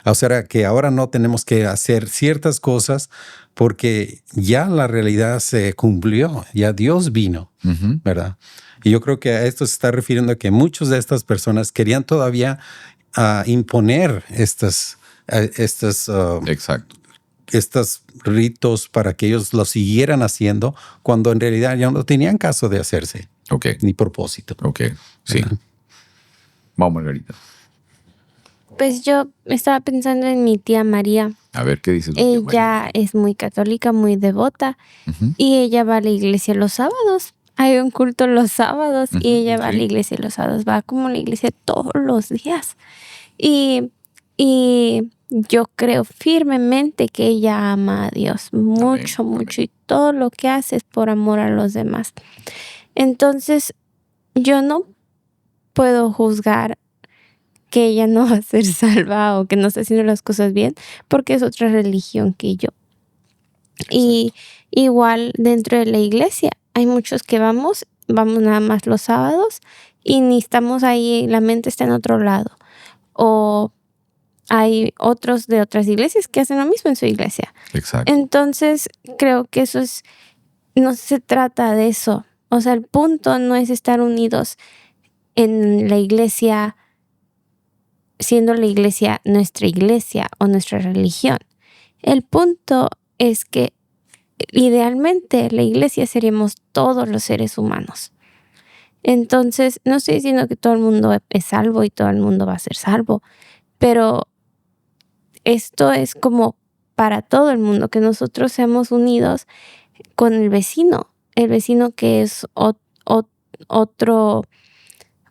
O sea, que ahora no tenemos que hacer ciertas cosas porque ya la realidad se cumplió, ya Dios vino, ¿verdad? Y yo creo que a esto se está refiriendo a que muchas de estas personas querían todavía imponer estos ritos para que ellos lo siguieran haciendo, cuando en realidad ya no tenían caso de hacerse, ni propósito. Sí. Vamos, Margarita. Pues yo estaba pensando en mi tía María. A ver, ¿qué dice tu tía María? Ella es muy católica, muy devota, y ella va a la iglesia los sábados. Hay un culto los sábados y ella va a la iglesia los sábados. Va como a la iglesia todos los días. Y yo creo firmemente que ella ama a Dios mucho, mucho. Y todo lo que hace es por amor a los demás. Entonces, yo no puedo juzgar que ella no va a ser salva o que no está haciendo las cosas bien, porque es otra religión que yo. Y igual dentro de la iglesia hay muchos que vamos nada más los sábados y ni estamos ahí, la mente está en otro lado. O hay otros de otras iglesias que hacen lo mismo en su iglesia. Exacto. Entonces creo que no se trata de eso. O sea, el punto no es estar unidos en la iglesia, siendo la iglesia nuestra iglesia o nuestra religión. El punto es que idealmente la iglesia seríamos todos los seres humanos. Entonces, no estoy diciendo que todo el mundo es salvo y todo el mundo va a ser salvo, pero esto es como para todo el mundo, que nosotros seamos unidos con el vecino que es otro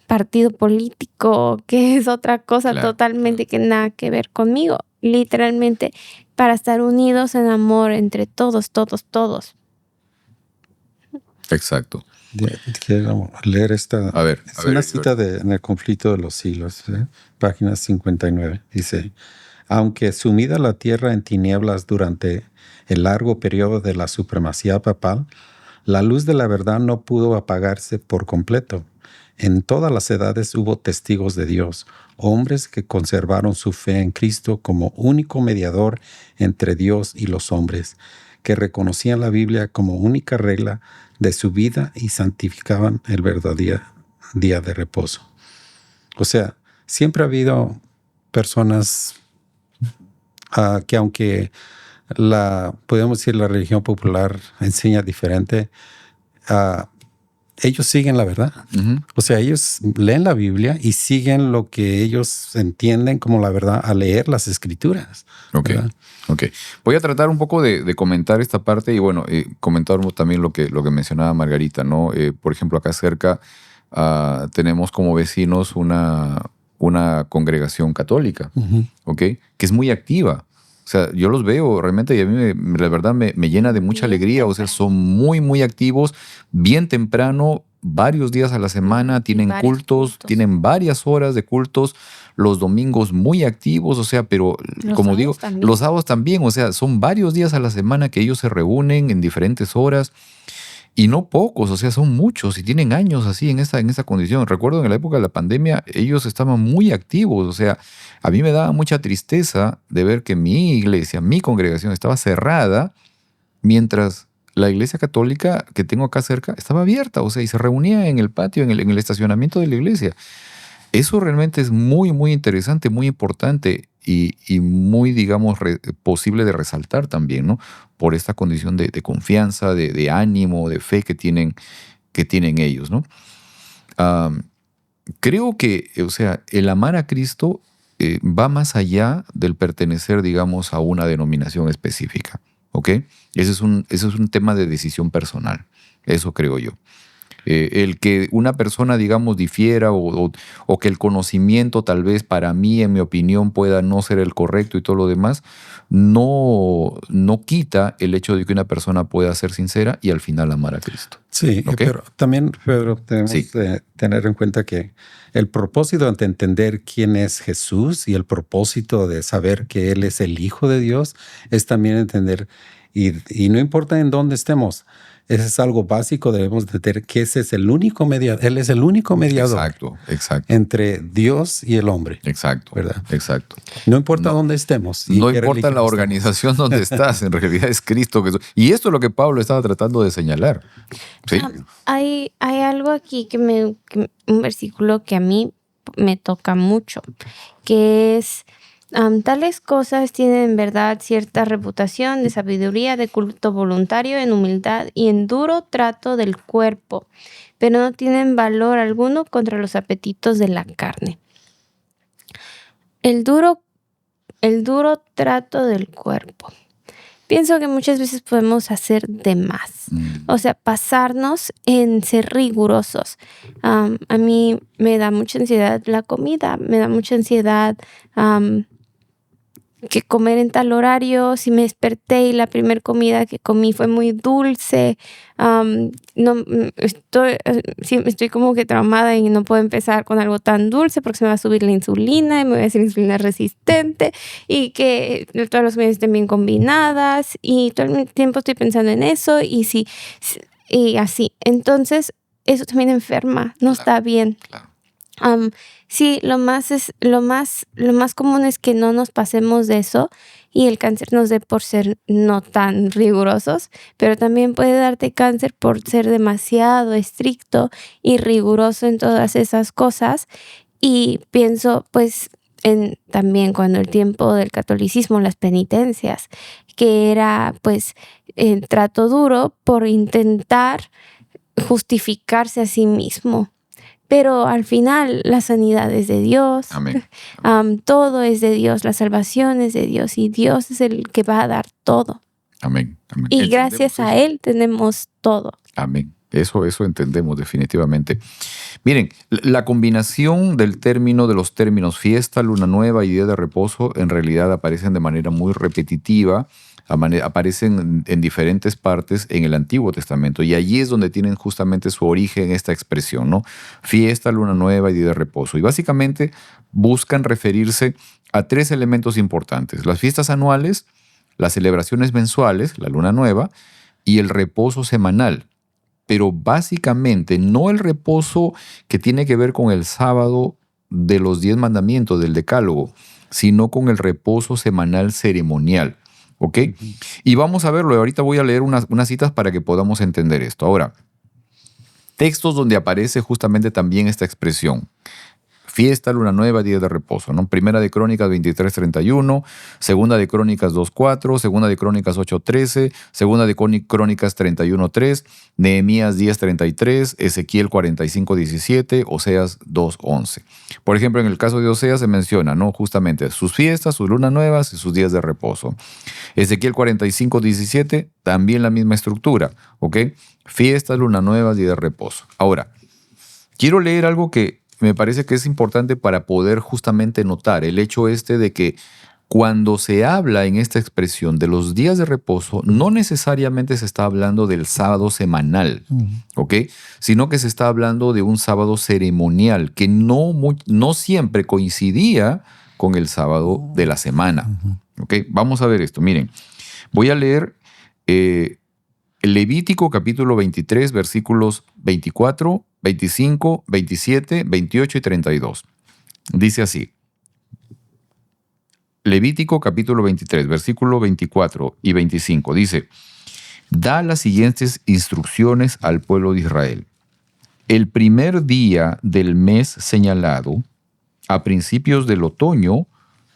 partido político, que es otra cosa totalmente que nada que ver conmigo. Literalmente, para estar unidos en amor entre todos. Exacto. Quiero leer esta. A ver, es una cita en el conflicto de los siglos, página 59. Dice: aunque sumida la tierra en tinieblas durante el largo periodo de la supremacía papal, la luz de la verdad no pudo apagarse por completo. En todas las edades hubo testigos de Dios, hombres que conservaron su fe en Cristo como único mediador entre Dios y los hombres, que reconocían la Biblia como única regla de su vida y santificaban el verdadero día de reposo. O sea, siempre ha habido personas que, aunque podemos decir la religión popular enseña diferente, ellos siguen la verdad. O sea, ellos leen la Biblia y siguen lo que ellos entienden como la verdad al leer las escrituras. Ok. Voy a tratar un poco de comentar esta parte y bueno, comentar también lo que mencionaba Margarita, ¿no? Por ejemplo, acá cerca tenemos como vecinos una congregación católica, ¿ok? Que es muy activa. O sea, yo los veo realmente y a mí la verdad me llena de mucha alegría. O sea, son muy, muy activos, bien temprano, varios días a la semana, tienen cultos, tienen varias horas de cultos, los domingos muy activos, o sea, pero como digo, los sábados también, o sea, son varios días a la semana que ellos se reúnen en diferentes horas. Y no pocos, o sea, son muchos y tienen años así en esa condición. Recuerdo en la época de la pandemia, ellos estaban muy activos. O sea, a mí me daba mucha tristeza de ver que mi iglesia, mi congregación estaba cerrada, mientras la iglesia católica que tengo acá cerca estaba abierta. O sea, y se reunía en el patio, en el estacionamiento de la iglesia. Eso realmente es muy, muy interesante, muy importante. y muy, digamos, posible de resaltar también, ¿no? Por esta condición de confianza, de ánimo, de fe que tienen ellos, ¿no? Creo que, o sea, el amar a Cristo va más allá del pertenecer, digamos, a una denominación específica, ¿ok? Ese es un tema de decisión personal, eso creo yo. El que una persona, digamos, difiera o que el conocimiento tal vez para mí, en mi opinión, pueda no ser el correcto y todo lo demás, no quita el hecho de que una persona pueda ser sincera y al final amar a Cristo. Sí, ¿Ok? pero también, Pedro, tenemos Sí. que tener en cuenta que el propósito de entender quién es Jesús y el propósito de saber que Él es el Hijo de Dios es también entender, y no importa en dónde estemos, ese es algo básico, debemos entender que ese es el único mediador, Él es el único mediador Exacto. entre Dios y el hombre. Exacto. ¿Verdad? Exacto. No importa dónde estemos. y No qué importa religión la estemos. organización donde estás, en realidad es Cristo Jesús. Y esto es lo que Pablo estaba tratando de señalar. ¿Sí? Hay algo aquí un versículo que a mí me toca mucho, que es, tales cosas tienen en verdad cierta reputación de sabiduría, de culto voluntario, en humildad y en duro trato del cuerpo, pero no tienen valor alguno contra los apetitos de la carne. El duro trato del cuerpo. Pienso que muchas veces podemos hacer de más. O sea, pasarnos en ser rigurosos. A mí me da mucha ansiedad la comida, me da mucha ansiedad que comer en tal horario. Si me desperté y la primera comida que comí fue muy dulce, estoy como que traumada y no puedo empezar con algo tan dulce porque se me va a subir la insulina y me voy a hacer insulina resistente, y que todas las comidas estén bien combinadas y todo el tiempo estoy pensando en eso y así. Entonces eso también enferma, no está bien. Claro. Sí, lo más común es que no nos pasemos de eso y el cáncer nos dé por ser no tan rigurosos, pero también puede darte cáncer por ser demasiado estricto y riguroso en todas esas cosas. Y pienso, pues, también cuando el tiempo del catolicismo, las penitencias, que era, pues, el trato duro por intentar justificarse a sí mismo. Pero al final la sanidad es de Dios. Amén. Todo es de Dios, la salvación es de Dios y Dios es el que va a dar todo. Amén. Y gracias a Él tenemos todo. Amén. Eso entendemos definitivamente. Miren, la combinación de los términos fiesta, luna nueva y día de reposo en realidad aparecen de manera muy repetitiva, aparecen en diferentes partes en el Antiguo Testamento, y allí es donde tienen justamente su origen esta expresión, ¿no? Fiesta, luna nueva y día de reposo. Y básicamente buscan referirse a tres elementos importantes: las fiestas anuales, las celebraciones mensuales, la luna nueva, y el reposo semanal. Pero básicamente no el reposo que tiene que ver con el sábado de los 10 mandamientos del Decálogo, sino con el reposo semanal ceremonial. ¿Ok? Y vamos a verlo. Ahorita voy a leer unas citas para que podamos entender esto. Ahora, textos donde aparece justamente también esta expresión: fiesta, luna nueva, día de reposo, ¿no? Primera de Crónicas 23:31, Segunda de Crónicas 2:4, Segunda de Crónicas 8:13, Segunda de Crónicas 31:3, Nehemías 10:33, Ezequiel 45:17, Oseas 2:11. Por ejemplo, en el caso de Oseas se menciona, ¿no?, justamente sus fiestas, sus lunas nuevas y sus días de reposo. Ezequiel 45:17, también la misma estructura, ¿ok? Fiestas, lunas nuevas, día de reposo. Ahora, quiero leer algo que me parece que es importante para poder justamente notar el hecho de que cuando se habla en esta expresión de los días de reposo, no necesariamente se está hablando del sábado semanal, ¿ok? Sino que se está hablando de un sábado ceremonial que no siempre coincidía con el sábado de la semana, ¿ok? Vamos a ver esto. Miren, voy a leer Levítico capítulo 23, versículos 24, 25, 27, 28 y 32. Dice así. Levítico capítulo 23, versículo 24 y 25. Dice: da las siguientes instrucciones al pueblo de Israel. El primer día del mes señalado, a principios del otoño,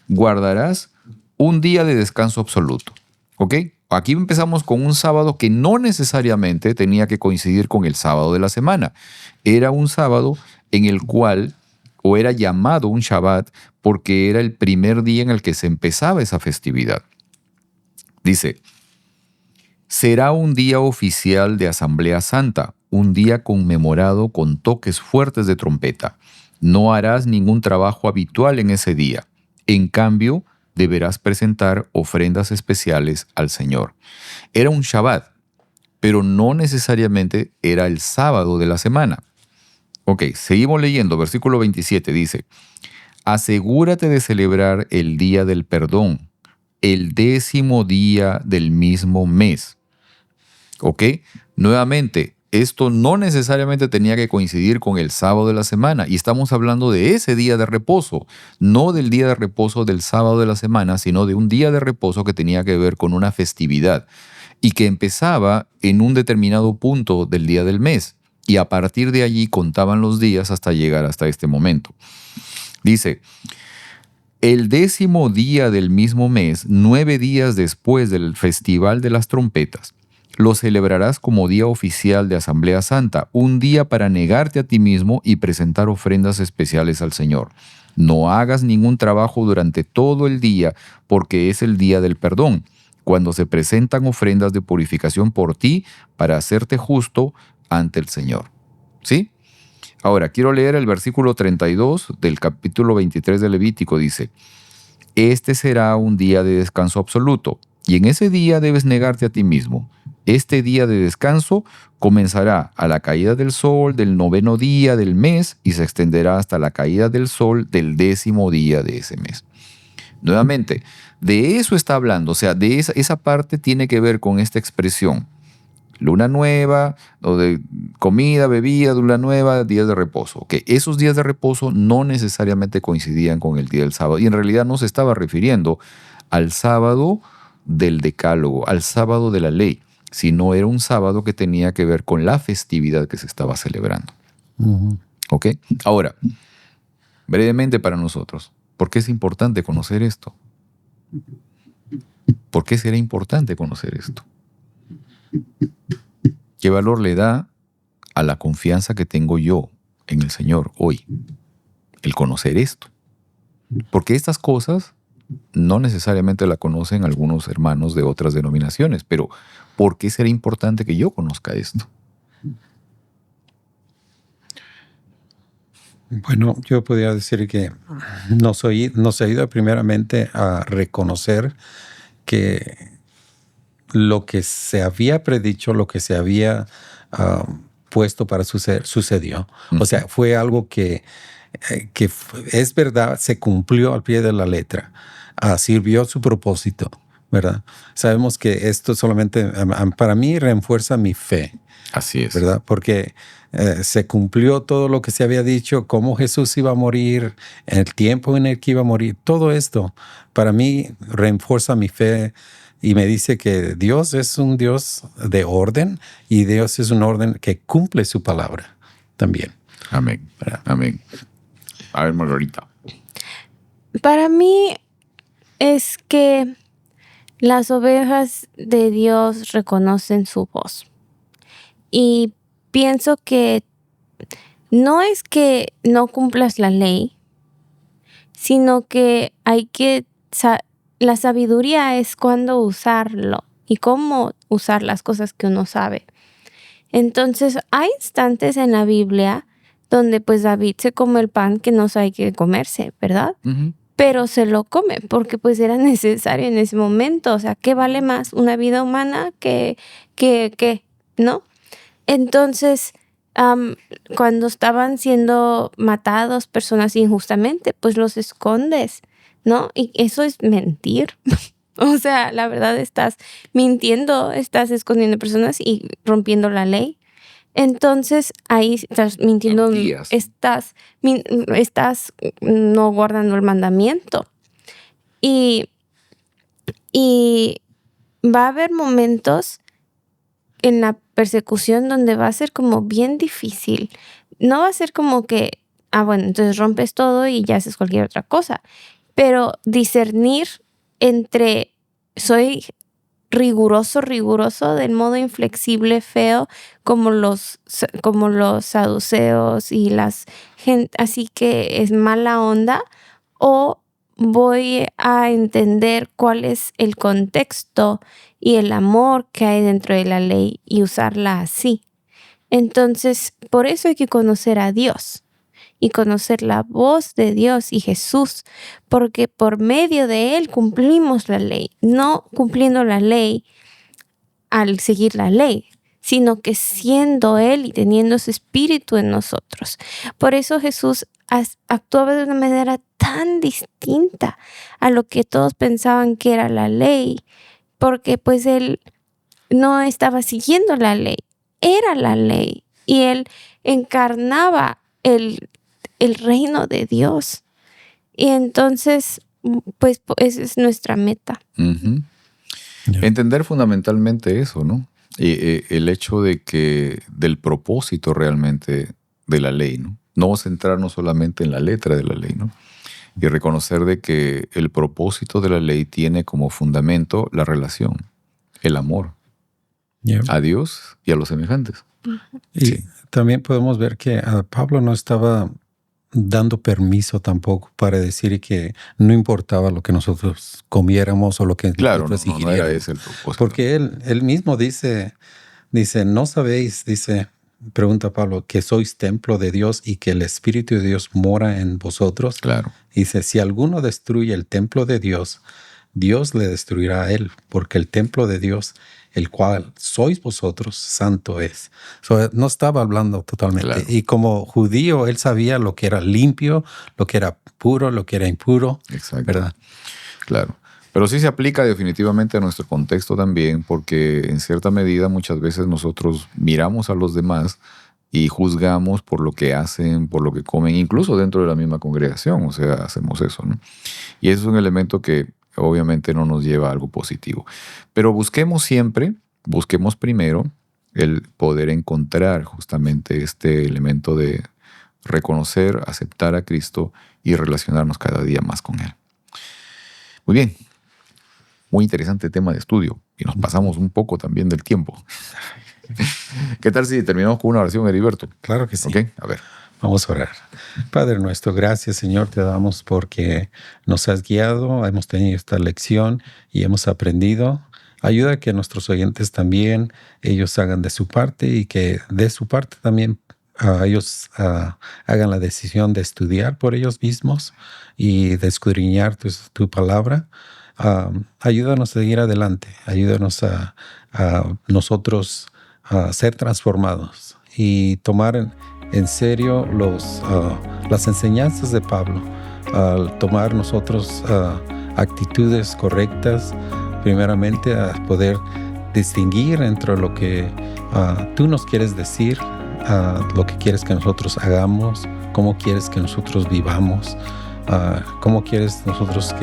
guardarás un día de descanso absoluto. ¿Ok? Aquí empezamos con un sábado que no necesariamente tenía que coincidir con el sábado de la semana. Era un sábado en el cual, o era llamado un Shabbat, porque era el primer día en el que se empezaba esa festividad. Dice, será un día oficial de Asamblea Santa, un día conmemorado con toques fuertes de trompeta. No harás ningún trabajo habitual en ese día. En cambio, deberás presentar ofrendas especiales al Señor. Era un Shabbat, pero no necesariamente era el sábado de la semana. Ok, seguimos leyendo. Versículo 27 dice, asegúrate de celebrar el día del perdón, el 10º día del mismo mes. ¿Ok? Nuevamente, esto no necesariamente tenía que coincidir con el sábado de la semana, y estamos hablando de ese día de reposo, no del día de reposo del sábado de la semana, sino de un día de reposo que tenía que ver con una festividad y que empezaba en un determinado punto del día del mes, y a partir de allí contaban los días hasta llegar hasta este momento. Dice, el 10º día del mismo mes, 9 días después del Festival de las Trompetas, lo celebrarás como día oficial de Asamblea Santa, un día para negarte a ti mismo y presentar ofrendas especiales al Señor. No hagas ningún trabajo durante todo el día, porque es el día del perdón, cuando se presentan ofrendas de purificación por ti para hacerte justo ante el Señor. ¿Sí? Ahora, quiero leer el versículo 32 del capítulo 23 de Levítico. Dice, este será un día de descanso absoluto, y en ese día debes negarte a ti mismo. Este día de descanso comenzará a la caída del sol del 9º día del mes y se extenderá hasta la caída del sol del 10º día de ese mes. Nuevamente, de eso está hablando, o sea, de esa parte tiene que ver con esta expresión. Luna nueva, o de comida, bebida, luna nueva, días de reposo. Okay. Esos días de reposo no necesariamente coincidían con el día del sábado, y en realidad no se estaba refiriendo al sábado del decálogo, al sábado de la ley, sino era un sábado que tenía que ver con la festividad que se estaba celebrando. ¿Ok? Ahora, brevemente para nosotros, ¿por qué es importante conocer esto? ¿Por qué será importante conocer esto? ¿Qué valor le da a la confianza que tengo yo en el Señor hoy el conocer esto? Porque estas cosas no necesariamente la conocen algunos hermanos de otras denominaciones, pero ¿por qué será importante que yo conozca esto? Bueno, yo podría decir que nos ayuda primeramente a reconocer que lo que se había predicho, lo que se había puesto para suceder, sucedió. O sea, fue algo que es verdad, se cumplió al pie de la letra, sirvió su propósito, ¿verdad? Sabemos que esto solamente, para mí, refuerza mi fe. Así es. ¿Verdad? Porque se cumplió todo lo que se había dicho, cómo Jesús iba a morir, en el tiempo en el que iba a morir. Todo esto, para mí, refuerza mi fe y me dice que Dios es un Dios de orden y Dios es un orden que cumple su palabra también. Amén. Amén. A ver, Margarita. Para mí es que las ovejas de Dios reconocen su voz. Y pienso que no es que no cumplas la ley, sino que hay que... La sabiduría es cuándo usarlo y cómo usar las cosas que uno sabe. Entonces, hay instantes en la Biblia donde pues David se come el pan que no sabe que comerse, ¿verdad? Pero se lo come porque pues era necesario en ese momento. O sea, ¿qué vale más una vida humana que ¿no? Entonces, cuando estaban siendo matados personas injustamente, pues los escondes, ¿no? Y eso es mentir. O sea, la verdad estás mintiendo, estás escondiendo personas y rompiendo la ley. Entonces, ahí estás mintiendo, estás no guardando el mandamiento. Y va a haber momentos en la persecución donde va a ser como bien difícil. No va a ser como que, bueno, entonces rompes todo y ya haces cualquier otra cosa. pero discernir entre soy riguroso del modo inflexible, feo, como los saduceos y las gente, así que es mala onda, o voy a entender cuál es el contexto y el amor que hay dentro de la ley y usarla así. Entonces, por eso hay que conocer a Dios y conocer la voz de Dios y Jesús, porque por medio de Él cumplimos la ley, no cumpliendo la ley al seguir la ley, sino que siendo Él y teniendo su espíritu en nosotros. Por eso Jesús actuaba de una manera tan distinta a lo que todos pensaban que era la ley, porque pues Él no estaba siguiendo la ley, era la ley, y Él encarnaba el reino de Dios. Y entonces, pues esa es nuestra meta. Uh-huh. Yeah. Entender fundamentalmente eso, ¿no? El hecho de que del propósito realmente de la ley, ¿no? No centrarnos solamente en la letra de la ley, ¿no? Y reconocer de que el propósito de la ley tiene como fundamento la relación, el amor, yeah, a Dios y a los semejantes. Uh-huh. Y también podemos ver que Pablo no estaba dando permiso tampoco para decir que no importaba lo que nosotros comiéramos o lo que nosotros no era ese el propósito. Porque él mismo dice, no sabéis, pregunta Pablo, que sois templo de Dios y que el Espíritu de Dios mora en vosotros. Claro. Dice, si alguno destruye el templo de Dios, Dios le destruirá a él, porque el templo de Dios, el cual sois vosotros, santo es. No estaba hablando totalmente. Claro. Y como judío, él sabía lo que era limpio, lo que era puro, lo que era impuro. Exacto. ¿Verdad? Claro. Pero sí se aplica definitivamente a nuestro contexto también, porque en cierta medida muchas veces nosotros miramos a los demás y juzgamos por lo que hacen, por lo que comen, incluso dentro de la misma congregación. O sea, hacemos eso, ¿no? Y eso es un elemento que obviamente no nos lleva a algo positivo. Pero busquemos primero el poder encontrar justamente este elemento de reconocer, aceptar a Cristo y relacionarnos cada día más con Él. Muy bien, muy interesante tema de estudio y nos pasamos un poco también del tiempo. ¿Qué tal si terminamos con una oración, Heriberto? Claro que sí. Ok, a ver. Vamos a orar. Padre nuestro, gracias, Señor, te damos porque nos has guiado, hemos tenido esta lección y hemos aprendido. Ayuda a que nuestros oyentes también, ellos hagan de su parte y que de su parte también ellos hagan la decisión de estudiar por ellos mismos y de escudriñar tu palabra. Ayúdanos a seguir adelante, ayúdanos a nosotros a ser transformados y tomar en serio las enseñanzas de Pablo, al tomar nosotros actitudes correctas, primeramente a poder distinguir entre lo que tú nos quieres decir, lo que quieres que nosotros hagamos, cómo quieres que nosotros vivamos, cómo quieres nosotros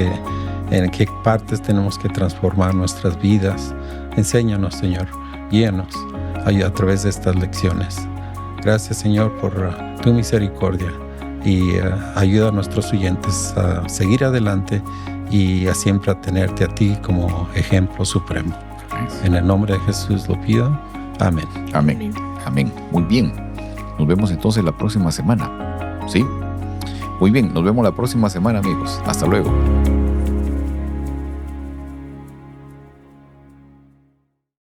en qué partes tenemos que transformar nuestras vidas. Enséñanos, Señor, guíanos a través de estas lecciones. Gracias, Señor, por tu misericordia y ayuda a nuestros oyentes a seguir adelante y a siempre a tenerte a ti como ejemplo supremo. En el nombre de Jesús lo pido. Amén. Amén. Amén. Muy bien. Nos vemos entonces la próxima semana. ¿Sí? Muy bien. Nos vemos la próxima semana, amigos. Hasta luego.